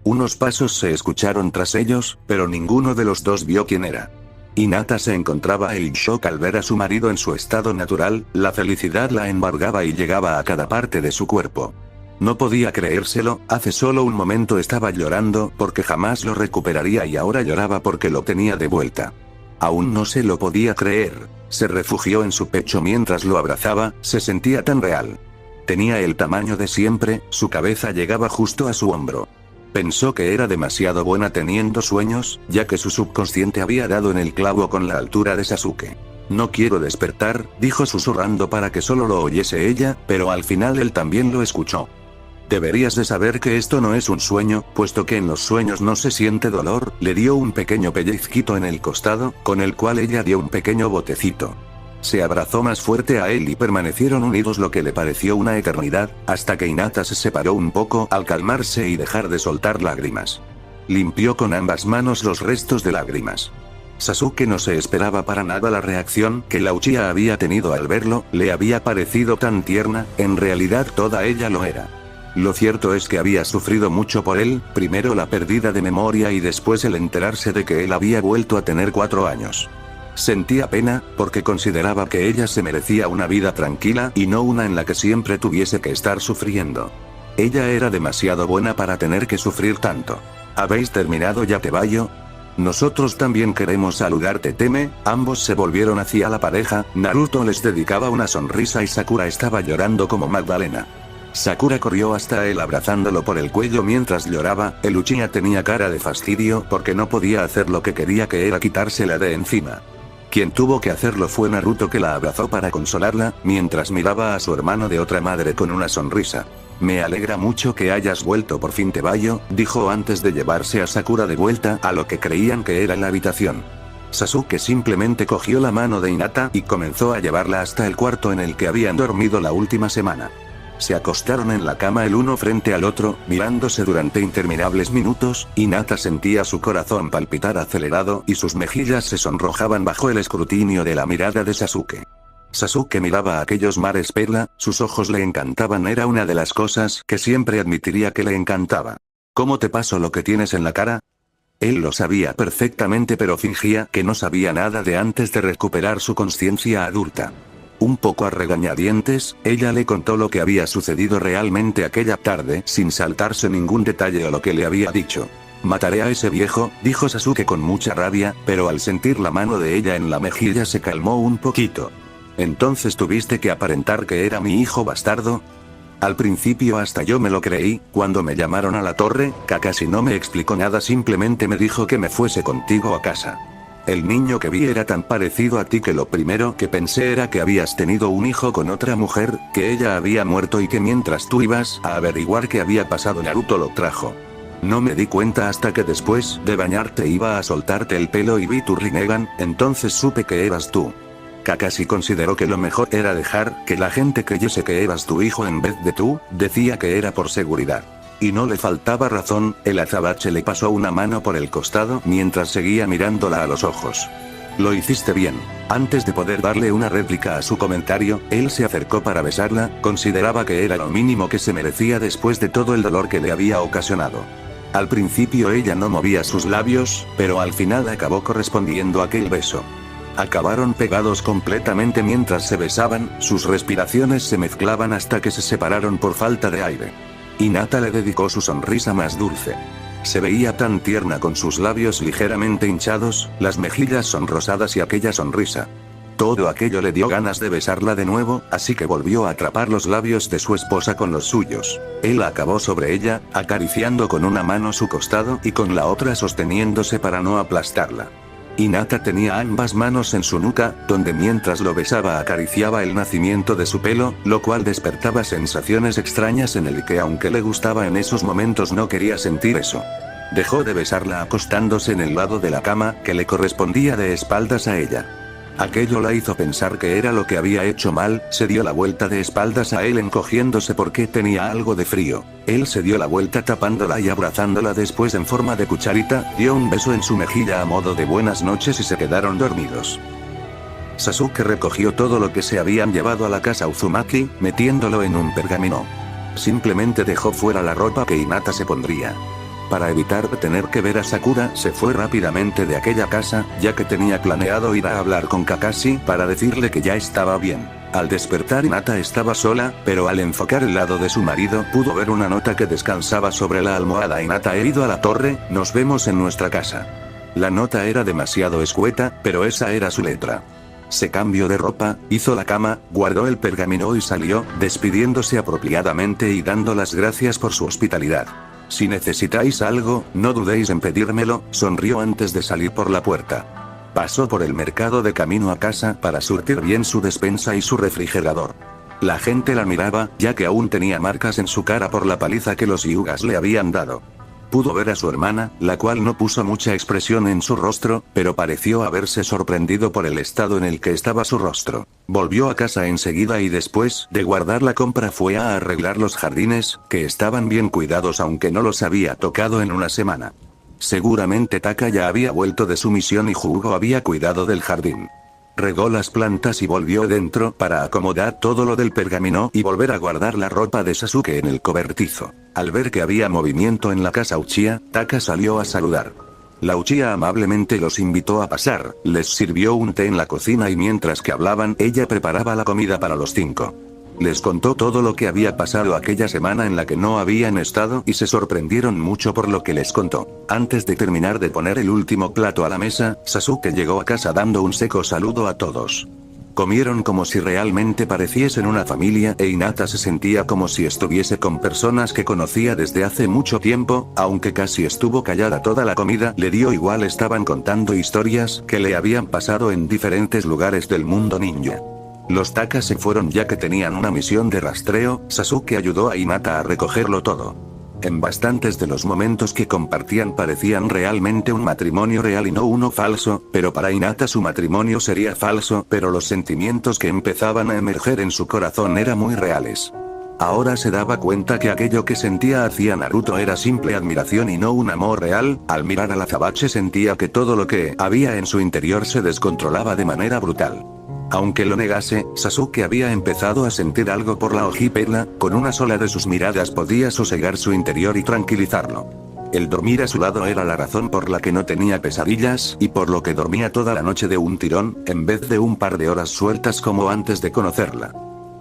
Unos pasos se escucharon tras ellos, pero ninguno de los dos vio quién era. Hinata se encontraba en shock al ver a su marido en su estado natural, la felicidad la embargaba y llegaba a cada parte de su cuerpo. No podía creérselo, hace solo un momento estaba llorando porque jamás lo recuperaría y ahora lloraba porque lo tenía de vuelta. Aún no se lo podía creer, se refugió en su pecho mientras lo abrazaba, se sentía tan real. Tenía el tamaño de siempre, su cabeza llegaba justo a su hombro. Pensó que era demasiado buena teniendo sueños, ya que su subconsciente había dado en el clavo con la altura de Sasuke. No quiero despertar, dijo susurrando para que solo lo oyese ella, pero al final él también lo escuchó. Deberías de saber que esto no es un sueño, puesto que en los sueños no se siente dolor, le dio un pequeño pellizquito en el costado, con el cual ella dio un pequeño botecito. Se abrazó más fuerte a él y permanecieron unidos lo que le pareció una eternidad, hasta que Hinata se separó un poco al calmarse y dejar de soltar lágrimas. Limpió con ambas manos los restos de lágrimas. Sasuke no se esperaba para nada la reacción que la Uchiha había tenido al verlo, le había parecido tan tierna, en realidad toda ella lo era. Lo cierto es que había sufrido mucho por él, primero la pérdida de memoria y después el enterarse de que él había vuelto a tener 4 años. Sentía pena, porque consideraba que ella se merecía una vida tranquila y no una en la que siempre tuviese que estar sufriendo. Ella era demasiado buena para tener que sufrir tanto. ¿Habéis terminado ya, Tebayo? Nosotros también queremos saludarte, Teme. Ambos se volvieron hacia la pareja, Naruto les dedicaba una sonrisa y Sakura estaba llorando como Magdalena. Sakura corrió hasta él abrazándolo por el cuello mientras lloraba, el Uchiha tenía cara de fastidio porque no podía hacer lo que quería, que era quitársela de encima. Quien tuvo que hacerlo fue Naruto, que la abrazó para consolarla, mientras miraba a su hermano de otra madre con una sonrisa. Me alegra mucho que hayas vuelto por fin, Tebayo, dijo antes de llevarse a Sakura de vuelta a lo que creían que era la habitación. Sasuke simplemente cogió la mano de Hinata y comenzó a llevarla hasta el cuarto en el que habían dormido la última semana. Se acostaron en la cama el uno frente al otro, mirándose durante interminables minutos. Hinata sentía su corazón palpitar acelerado y sus mejillas se sonrojaban bajo el escrutinio de la mirada de Sasuke. Sasuke miraba a aquellos mares perla, sus ojos le encantaban, era una de las cosas que siempre admitiría que le encantaba. ¿Cómo te pasó lo que tienes en la cara? Él lo sabía perfectamente, pero fingía que no sabía nada de antes de recuperar su conciencia adulta. Un poco a regañadientes, ella le contó lo que había sucedido realmente aquella tarde sin saltarse ningún detalle o lo que le había dicho. Mataré a ese viejo, dijo Sasuke con mucha rabia, pero al sentir la mano de ella en la mejilla se calmó un poquito. ¿Entonces tuviste que aparentar que era mi hijo bastardo? Al principio hasta yo me lo creí, cuando me llamaron a la torre, Kakashi no me explicó nada, simplemente me dijo que me fuese contigo a casa. El niño que vi era tan parecido a ti que lo primero que pensé era que habías tenido un hijo con otra mujer, que ella había muerto y que mientras tú ibas a averiguar qué había pasado Naruto lo trajo. No me di cuenta hasta que después de bañarte iba a soltarte el pelo y vi tu Rinnegan, entonces supe que eras tú. Kakashi consideró que lo mejor era dejar que la gente creyese que eras tu hijo en vez de tú, decía que era por seguridad. Y no le faltaba razón, el azabache le pasó una mano por el costado mientras seguía mirándola a los ojos. Lo hiciste bien. Antes de poder darle una réplica a su comentario, él se acercó para besarla, consideraba que era lo mínimo que se merecía después de todo el dolor que le había ocasionado. Al principio ella no movía sus labios, pero al final acabó correspondiendo a aquel beso. Acabaron pegados completamente mientras se besaban, sus respiraciones se mezclaban hasta que se separaron por falta de aire. Hinata le dedicó su sonrisa más dulce. Se veía tan tierna con sus labios ligeramente hinchados, las mejillas sonrosadas y aquella sonrisa. Todo aquello le dio ganas de besarla de nuevo, así que volvió a atrapar los labios de su esposa con los suyos. Él acabó sobre ella, acariciando con una mano su costado y con la otra sosteniéndose para no aplastarla. Hinata tenía ambas manos en su nuca, donde mientras lo besaba acariciaba el nacimiento de su pelo, lo cual despertaba sensaciones extrañas en el que aunque le gustaba en esos momentos no quería sentir eso. Dejó de besarla acostándose en el lado de la cama, que le correspondía de espaldas a ella. Aquello la hizo pensar que era lo que había hecho mal, se dio la vuelta de espaldas a él encogiéndose porque tenía algo de frío. Él se dio la vuelta tapándola y abrazándola, después en forma de cucharita, dio un beso en su mejilla a modo de buenas noches y se quedaron dormidos. Sasuke recogió todo lo que se habían llevado a la casa Uzumaki, metiéndolo en un pergamino. Simplemente dejó fuera la ropa que Hinata se pondría. Para evitar tener que ver a Sakura, se fue rápidamente de aquella casa, ya que tenía planeado ir a hablar con Kakashi para decirle que ya estaba bien. Al despertar Hinata estaba sola, pero al enfocar el lado de su marido pudo ver una nota que descansaba sobre la almohada. Hinata, he ido a la torre, nos vemos en nuestra casa. La nota era demasiado escueta, pero esa era su letra. Se cambió de ropa, hizo la cama, guardó el pergamino y salió, despidiéndose apropiadamente y dando las gracias por su hospitalidad. Si necesitáis algo, no dudéis en pedírmelo, sonrió antes de salir por la puerta. Pasó por el mercado de camino a casa para surtir bien su despensa y su refrigerador. La gente la miraba, ya que aún tenía marcas en su cara por la paliza que los Hyugas le habían dado. Pudo ver a su hermana, la cual no puso mucha expresión en su rostro, pero pareció haberse sorprendido por el estado en el que estaba su rostro. Volvió a casa enseguida y después de guardar la compra fue a arreglar los jardines, que estaban bien cuidados aunque no los había tocado en una semana. Seguramente Taka ya había vuelto de su misión y Jugo había cuidado del jardín. Regó las plantas y volvió dentro para acomodar todo lo del pergamino y volver a guardar la ropa de Sasuke en el cobertizo. Al ver que había movimiento en la casa Uchiha, Taka salió a saludar. La Uchiha amablemente los invitó a pasar, les sirvió un té en la cocina y mientras que hablaban ella preparaba la comida para los 5. Les contó todo lo que había pasado aquella semana en la que no habían estado y se sorprendieron mucho por lo que les contó. Antes de terminar de poner el último plato a la mesa, Sasuke llegó a casa dando un seco saludo a todos. Comieron como si realmente pareciesen una familia e Hinata se sentía como si estuviese con personas que conocía desde hace mucho tiempo, aunque casi estuvo callada toda la comida, le dio igual, estaban contando historias que le habían pasado en diferentes lugares del mundo ninja. Los Taka se fueron ya que tenían una misión de rastreo, Sasuke ayudó a Hinata a recogerlo todo. En bastantes de los momentos que compartían parecían realmente un matrimonio real y no uno falso, pero para Hinata su matrimonio sería falso, pero los sentimientos que empezaban a emerger en su corazón eran muy reales. Ahora se daba cuenta que aquello que sentía hacia Naruto era simple admiración y no un amor real. Al mirar al azabache sentía que todo lo que había en su interior se descontrolaba de manera brutal. Aunque lo negase, Sasuke había empezado a sentir algo por la ojipela, con una sola de sus miradas podía sosegar su interior y tranquilizarlo. El dormir a su lado era la razón por la que no tenía pesadillas, y por lo que dormía toda la noche de un tirón, en vez de un par de horas sueltas como antes de conocerla.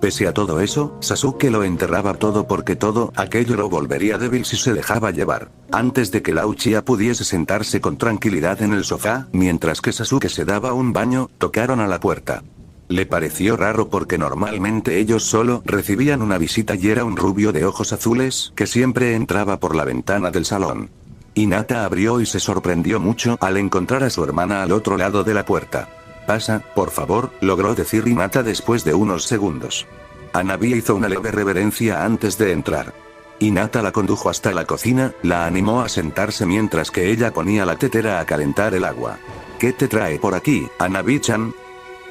Pese a todo eso, Sasuke lo enterraba todo porque todo aquello lo volvería débil si se dejaba llevar. Antes de que la Uchiha pudiese sentarse con tranquilidad en el sofá, mientras que Sasuke se daba un baño, tocaron a la puerta. Le pareció raro porque normalmente ellos solo recibían una visita y era un rubio de ojos azules que siempre entraba por la ventana del salón. Hinata abrió y se sorprendió mucho al encontrar a su hermana al otro lado de la puerta. «Pasa, por favor», logró decir Hinata después de unos segundos. Hanabi hizo una leve reverencia antes de entrar. Hinata la condujo hasta la cocina, la animó a sentarse mientras que ella ponía la tetera a calentar el agua. «¿Qué te trae por aquí, Hanabi-chan?»,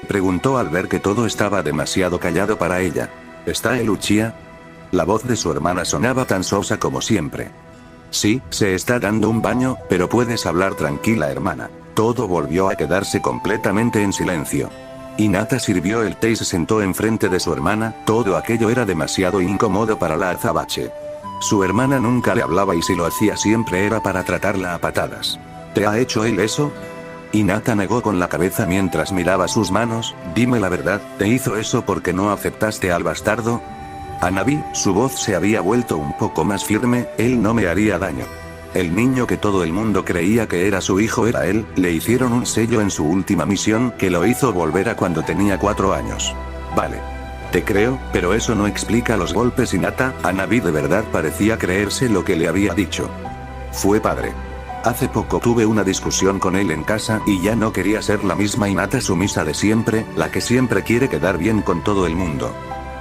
preguntó al ver que todo estaba demasiado callado para ella. ¿Está el Uchiha? La voz de su hermana sonaba tan sosa como siempre. Sí, se está dando un baño, pero puedes hablar tranquila, hermana. Todo volvió a quedarse completamente en silencio. Hinata sirvió el té y se sentó enfrente de su hermana, todo aquello era demasiado incómodo para la azabache. Su hermana nunca le hablaba y si lo hacía siempre era para tratarla a patadas. ¿Te ha hecho él eso? Hinata negó con la cabeza mientras miraba sus manos. Dime la verdad, ¿te hizo eso porque no aceptaste al bastardo? Hanabi, su voz se había vuelto un poco más firme, él no me haría daño. El niño que todo el mundo creía que era su hijo era él, le hicieron un sello en su última misión que lo hizo volver a cuando tenía 4 años. Vale. Te creo, pero eso no explica los golpes. Hinata, Hanabi de verdad parecía creerse lo que le había dicho. Fue padre. Hace poco tuve una discusión con él en casa y ya no quería ser la misma Hinata sumisa de siempre, la que siempre quiere quedar bien con todo el mundo.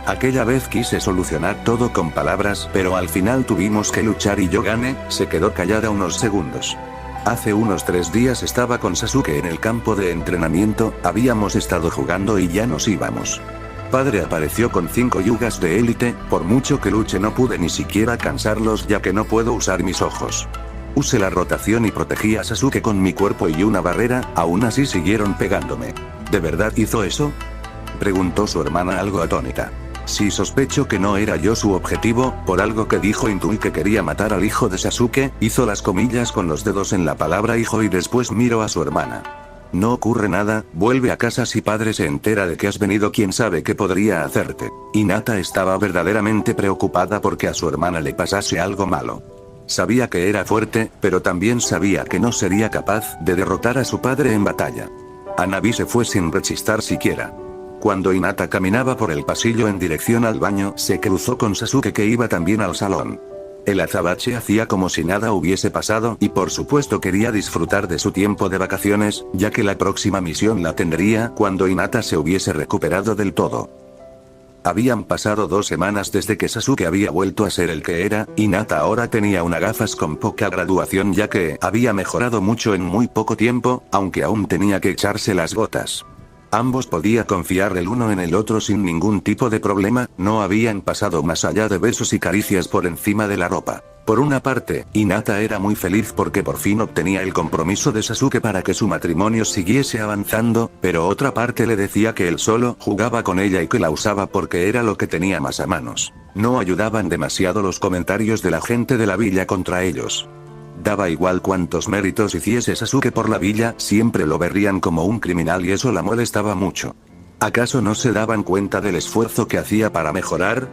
Aquella vez quise solucionar todo con palabras, pero al final tuvimos que luchar y yo gané. Se quedó callada unos segundos. Hace unos 3 días estaba con Sasuke en el campo de entrenamiento, habíamos estado jugando y ya nos íbamos. Padre apareció con 5 yugas de élite, por mucho que luche no pude ni siquiera cansarlos ya que no puedo usar mis ojos. Usé la rotación y protegí a Sasuke con mi cuerpo y una barrera, aún así siguieron pegándome. ¿De verdad hizo eso?, preguntó su hermana algo atónita. Sí, sospecho que no era yo su objetivo, por algo que dijo intuí que quería matar al hijo de Sasuke, hizo las comillas con los dedos en la palabra hijo y después miró a su hermana. No ocurre nada, vuelve a casa si padre se entera de que has venido quién sabe qué podría hacerte. Hinata estaba verdaderamente preocupada porque a su hermana le pasase algo malo. Sabía que era fuerte, pero también sabía que no sería capaz de derrotar a su padre en batalla. Hanabi se fue sin rechistar siquiera. Cuando Hinata caminaba por el pasillo en dirección al baño, se cruzó con Sasuke que iba también al salón. El azabache hacía como si nada hubiese pasado y por supuesto quería disfrutar de su tiempo de vacaciones, ya que la próxima misión la tendría cuando Hinata se hubiese recuperado del todo. Habían pasado 2 semanas desde que Sasuke había vuelto a ser el que era. Hinata ahora tenía unas gafas con poca graduación ya que había mejorado mucho en muy poco tiempo, aunque aún tenía que echarse las gotas. Ambos podía confiar el uno en el otro sin ningún tipo de problema, no habían pasado más allá de besos y caricias por encima de la ropa. Por una parte, Hinata era muy feliz porque por fin obtenía el compromiso de Sasuke para que su matrimonio siguiese avanzando, pero otra parte le decía que él solo jugaba con ella y que la usaba porque era lo que tenía más a manos. No ayudaban demasiado los comentarios de la gente de la villa contra ellos. Daba igual cuántos méritos hiciese Sasuke por la villa, siempre lo verían como un criminal y eso la molestaba mucho. ¿Acaso no se daban cuenta del esfuerzo que hacía para mejorar?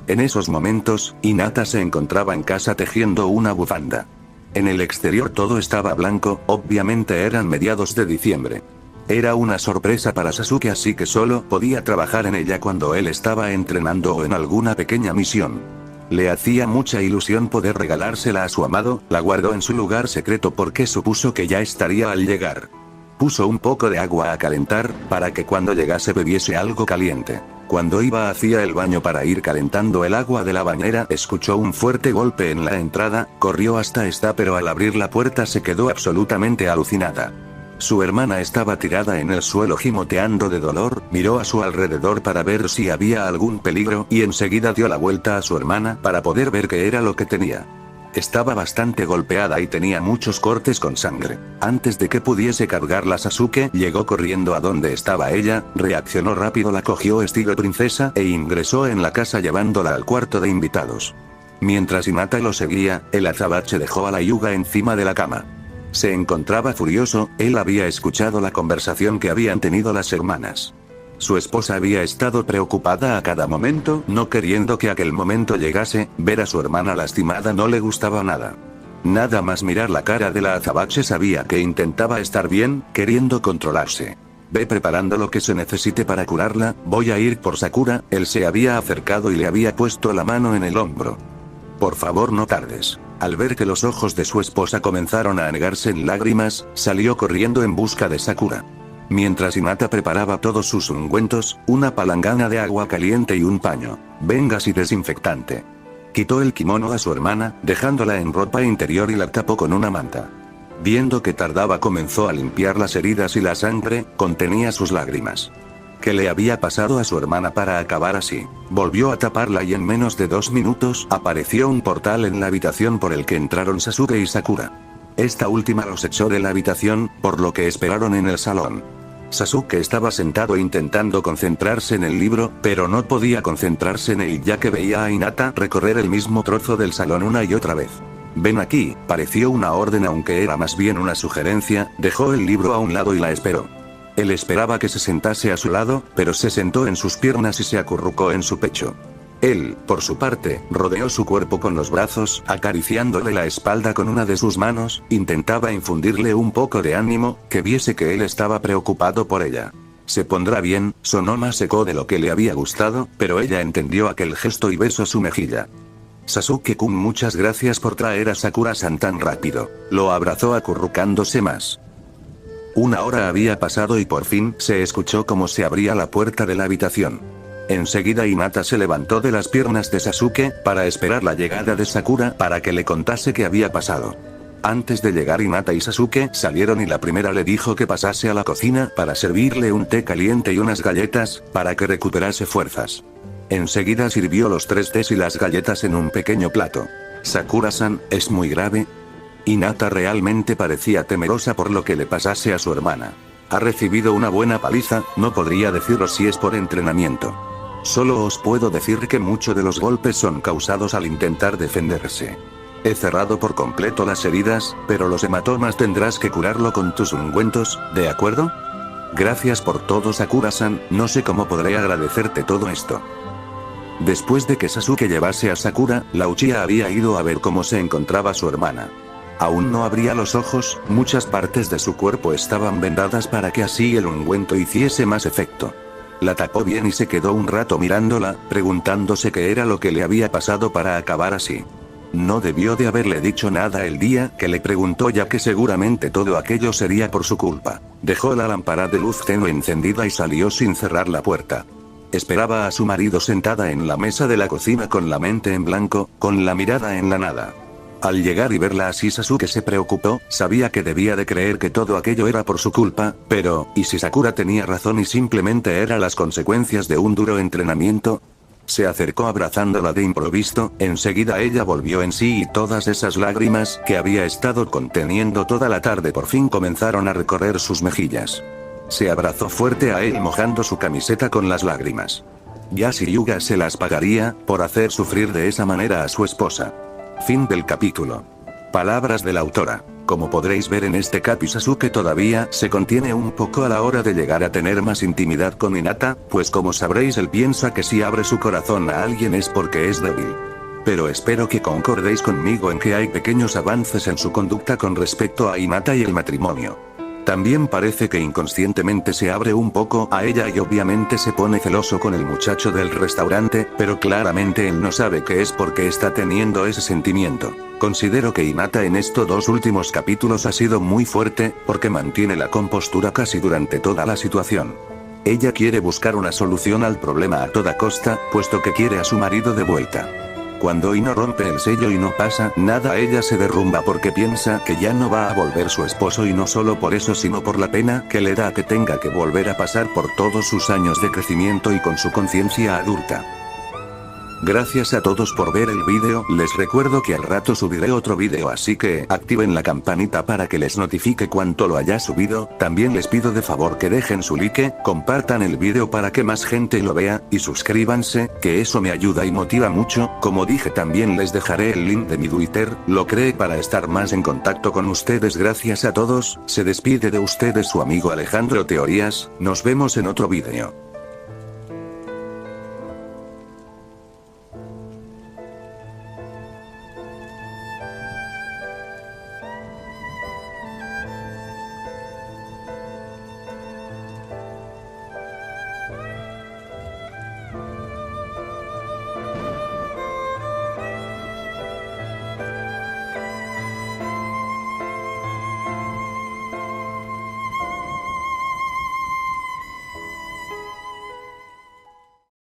En esos momentos, Hinata se encontraba en casa tejiendo una bufanda. En el exterior todo estaba blanco, obviamente eran mediados de diciembre. Era una sorpresa para Sasuke así que solo podía trabajar en ella cuando él estaba entrenando o en alguna pequeña misión. Le hacía mucha ilusión poder regalársela a su amado, la guardó en su lugar secreto porque supuso que ya estaría al llegar. Puso un poco de agua a calentar, para que cuando llegase bebiese algo caliente. Cuando iba hacia el baño para ir calentando el agua de la bañera, escuchó un fuerte golpe en la entrada, corrió hasta esta pero al abrir la puerta se quedó absolutamente alucinada. Su hermana estaba tirada en el suelo gimoteando de dolor, miró a su alrededor para ver si había algún peligro y enseguida dio la vuelta a su hermana para poder ver qué era lo que tenía. Estaba bastante golpeada y tenía muchos cortes con sangre. Antes de que pudiese cargarla Sasuke llegó corriendo a donde estaba ella, reaccionó rápido, la cogió estilo princesa e ingresó en la casa llevándola al cuarto de invitados. Mientras Hinata lo seguía, el azabache dejó a la Hyuga encima de la cama. Se encontraba furioso, él había escuchado la conversación que habían tenido las hermanas. Su esposa había estado preocupada a cada momento, no queriendo que aquel momento llegase, ver a su hermana lastimada no le gustaba nada. Nada más mirar la cara de la azabache sabía que intentaba estar bien, queriendo controlarse. Ve preparando lo que se necesite para curarla, voy a ir por Sakura, él se había acercado y le había puesto la mano en el hombro. Por favor no tardes. Al ver que los ojos de su esposa comenzaron a anegarse en lágrimas, salió corriendo en busca de Sakura. Mientras Hinata preparaba todos sus ungüentos, una palangana de agua caliente y un paño, vengas y desinfectante. Quitó el kimono a su hermana, dejándola en ropa interior y la tapó con una manta. Viendo que tardaba comenzó a limpiar las heridas y la sangre, contenía sus lágrimas. ¿Qué le había pasado a su hermana para acabar así? Volvió a taparla y en menos de 2 minutos apareció un portal en la habitación por el que entraron Sasuke y Sakura. Esta última los echó de la habitación, por lo que esperaron en el salón. Sasuke estaba sentado intentando concentrarse en el libro, pero no podía concentrarse en él ya que veía a Hinata recorrer el mismo trozo del salón una y otra vez. Ven aquí, pareció una orden aunque era más bien una sugerencia, dejó el libro a un lado y la esperó. Él esperaba que se sentase a su lado, pero se sentó en sus piernas y se acurrucó en su pecho. Él, por su parte, rodeó su cuerpo con los brazos, acariciándole la espalda con una de sus manos, intentaba infundirle un poco de ánimo, que viese que él estaba preocupado por ella. Se pondrá bien, sonó más seco de lo que le había gustado, pero ella entendió aquel gesto y besó su mejilla. Sasuke-kun, muchas gracias por traer a Sakura-san tan rápido. Lo abrazó acurrucándose más. 1 hora había pasado y por fin se escuchó cómo se abría la puerta de la habitación. Enseguida Hinata se levantó de las piernas de Sasuke, para esperar la llegada de Sakura para que le contase qué había pasado. Antes de llegar Hinata y Sasuke salieron y la primera le dijo que pasase a la cocina para servirle un té caliente y unas galletas, para que recuperase fuerzas. Enseguida sirvió los 3 tés y las galletas en un pequeño plato. Sakura-san, ¿es muy grave? Hinata realmente parecía temerosa por lo que le pasase a su hermana. Ha recibido una buena paliza, no podría deciros si es por entrenamiento. Solo os puedo decir que muchos de los golpes son causados al intentar defenderse. He cerrado por completo las heridas, pero los hematomas tendrás que curarlo con tus ungüentos, ¿de acuerdo? Gracias por todo Sakura-san, no sé cómo podré agradecerte todo esto. Después de que Sasuke llevase a Sakura, la Uchiha había ido a ver cómo se encontraba su hermana. Aún no abría los ojos, muchas partes de su cuerpo estaban vendadas para que así el ungüento hiciese más efecto. La tapó bien y se quedó un rato mirándola, preguntándose qué era lo que le había pasado para acabar así. No debió de haberle dicho nada el día que le preguntó, ya que seguramente todo aquello sería por su culpa. Dejó la lámpara de luz tenue encendida y salió sin cerrar la puerta. Esperaba a su marido sentada en la mesa de la cocina con la mente en blanco, con la mirada en la nada. Al llegar y verla así Sasuke se preocupó, sabía que debía de creer que todo aquello era por su culpa, pero, ¿y si Sakura tenía razón y simplemente eran las consecuencias de un duro entrenamiento? Se acercó abrazándola de improviso, enseguida ella volvió en sí y todas esas lágrimas que había estado conteniendo toda la tarde por fin comenzaron a recorrer sus mejillas. Se abrazó fuerte a él mojando su camiseta con las lágrimas. Ya si Hyuga se las pagaría, por hacer sufrir de esa manera a su esposa. Fin del capítulo. Palabras de la autora. Como podréis ver en este capi, Sasuke todavía se contiene un poco a la hora de llegar a tener más intimidad con Hinata, pues como sabréis él piensa que si abre su corazón a alguien es porque es débil. Pero espero que concordéis conmigo en que hay pequeños avances en su conducta con respecto a Hinata y el matrimonio. También parece que inconscientemente se abre un poco a ella y obviamente se pone celoso con el muchacho del restaurante, pero claramente él no sabe qué es porque está teniendo ese sentimiento. Considero que Hinata en estos 2 últimos capítulos ha sido muy fuerte, porque mantiene la compostura casi durante toda la situación. Ella quiere buscar una solución al problema a toda costa, puesto que quiere a su marido de vuelta. Cuando Ino rompe el sello y no pasa nada, ella se derrumba porque piensa que ya no va a volver su esposo, y no solo por eso sino por la pena que le da que tenga que volver a pasar por todos sus años de crecimiento y con su conciencia adulta. Gracias a todos por ver el vídeo, les recuerdo que al rato subiré otro vídeo, así que activen la campanita para que les notifique cuanto lo haya subido. También les pido de favor que dejen su like, compartan el vídeo para que más gente lo vea, y suscríbanse, que eso me ayuda y motiva mucho. Como dije, también les dejaré el link de mi Twitter, lo creé para estar más en contacto con ustedes. Gracias a todos, se despide de ustedes su amigo Alejandro Teorías, nos vemos en otro vídeo.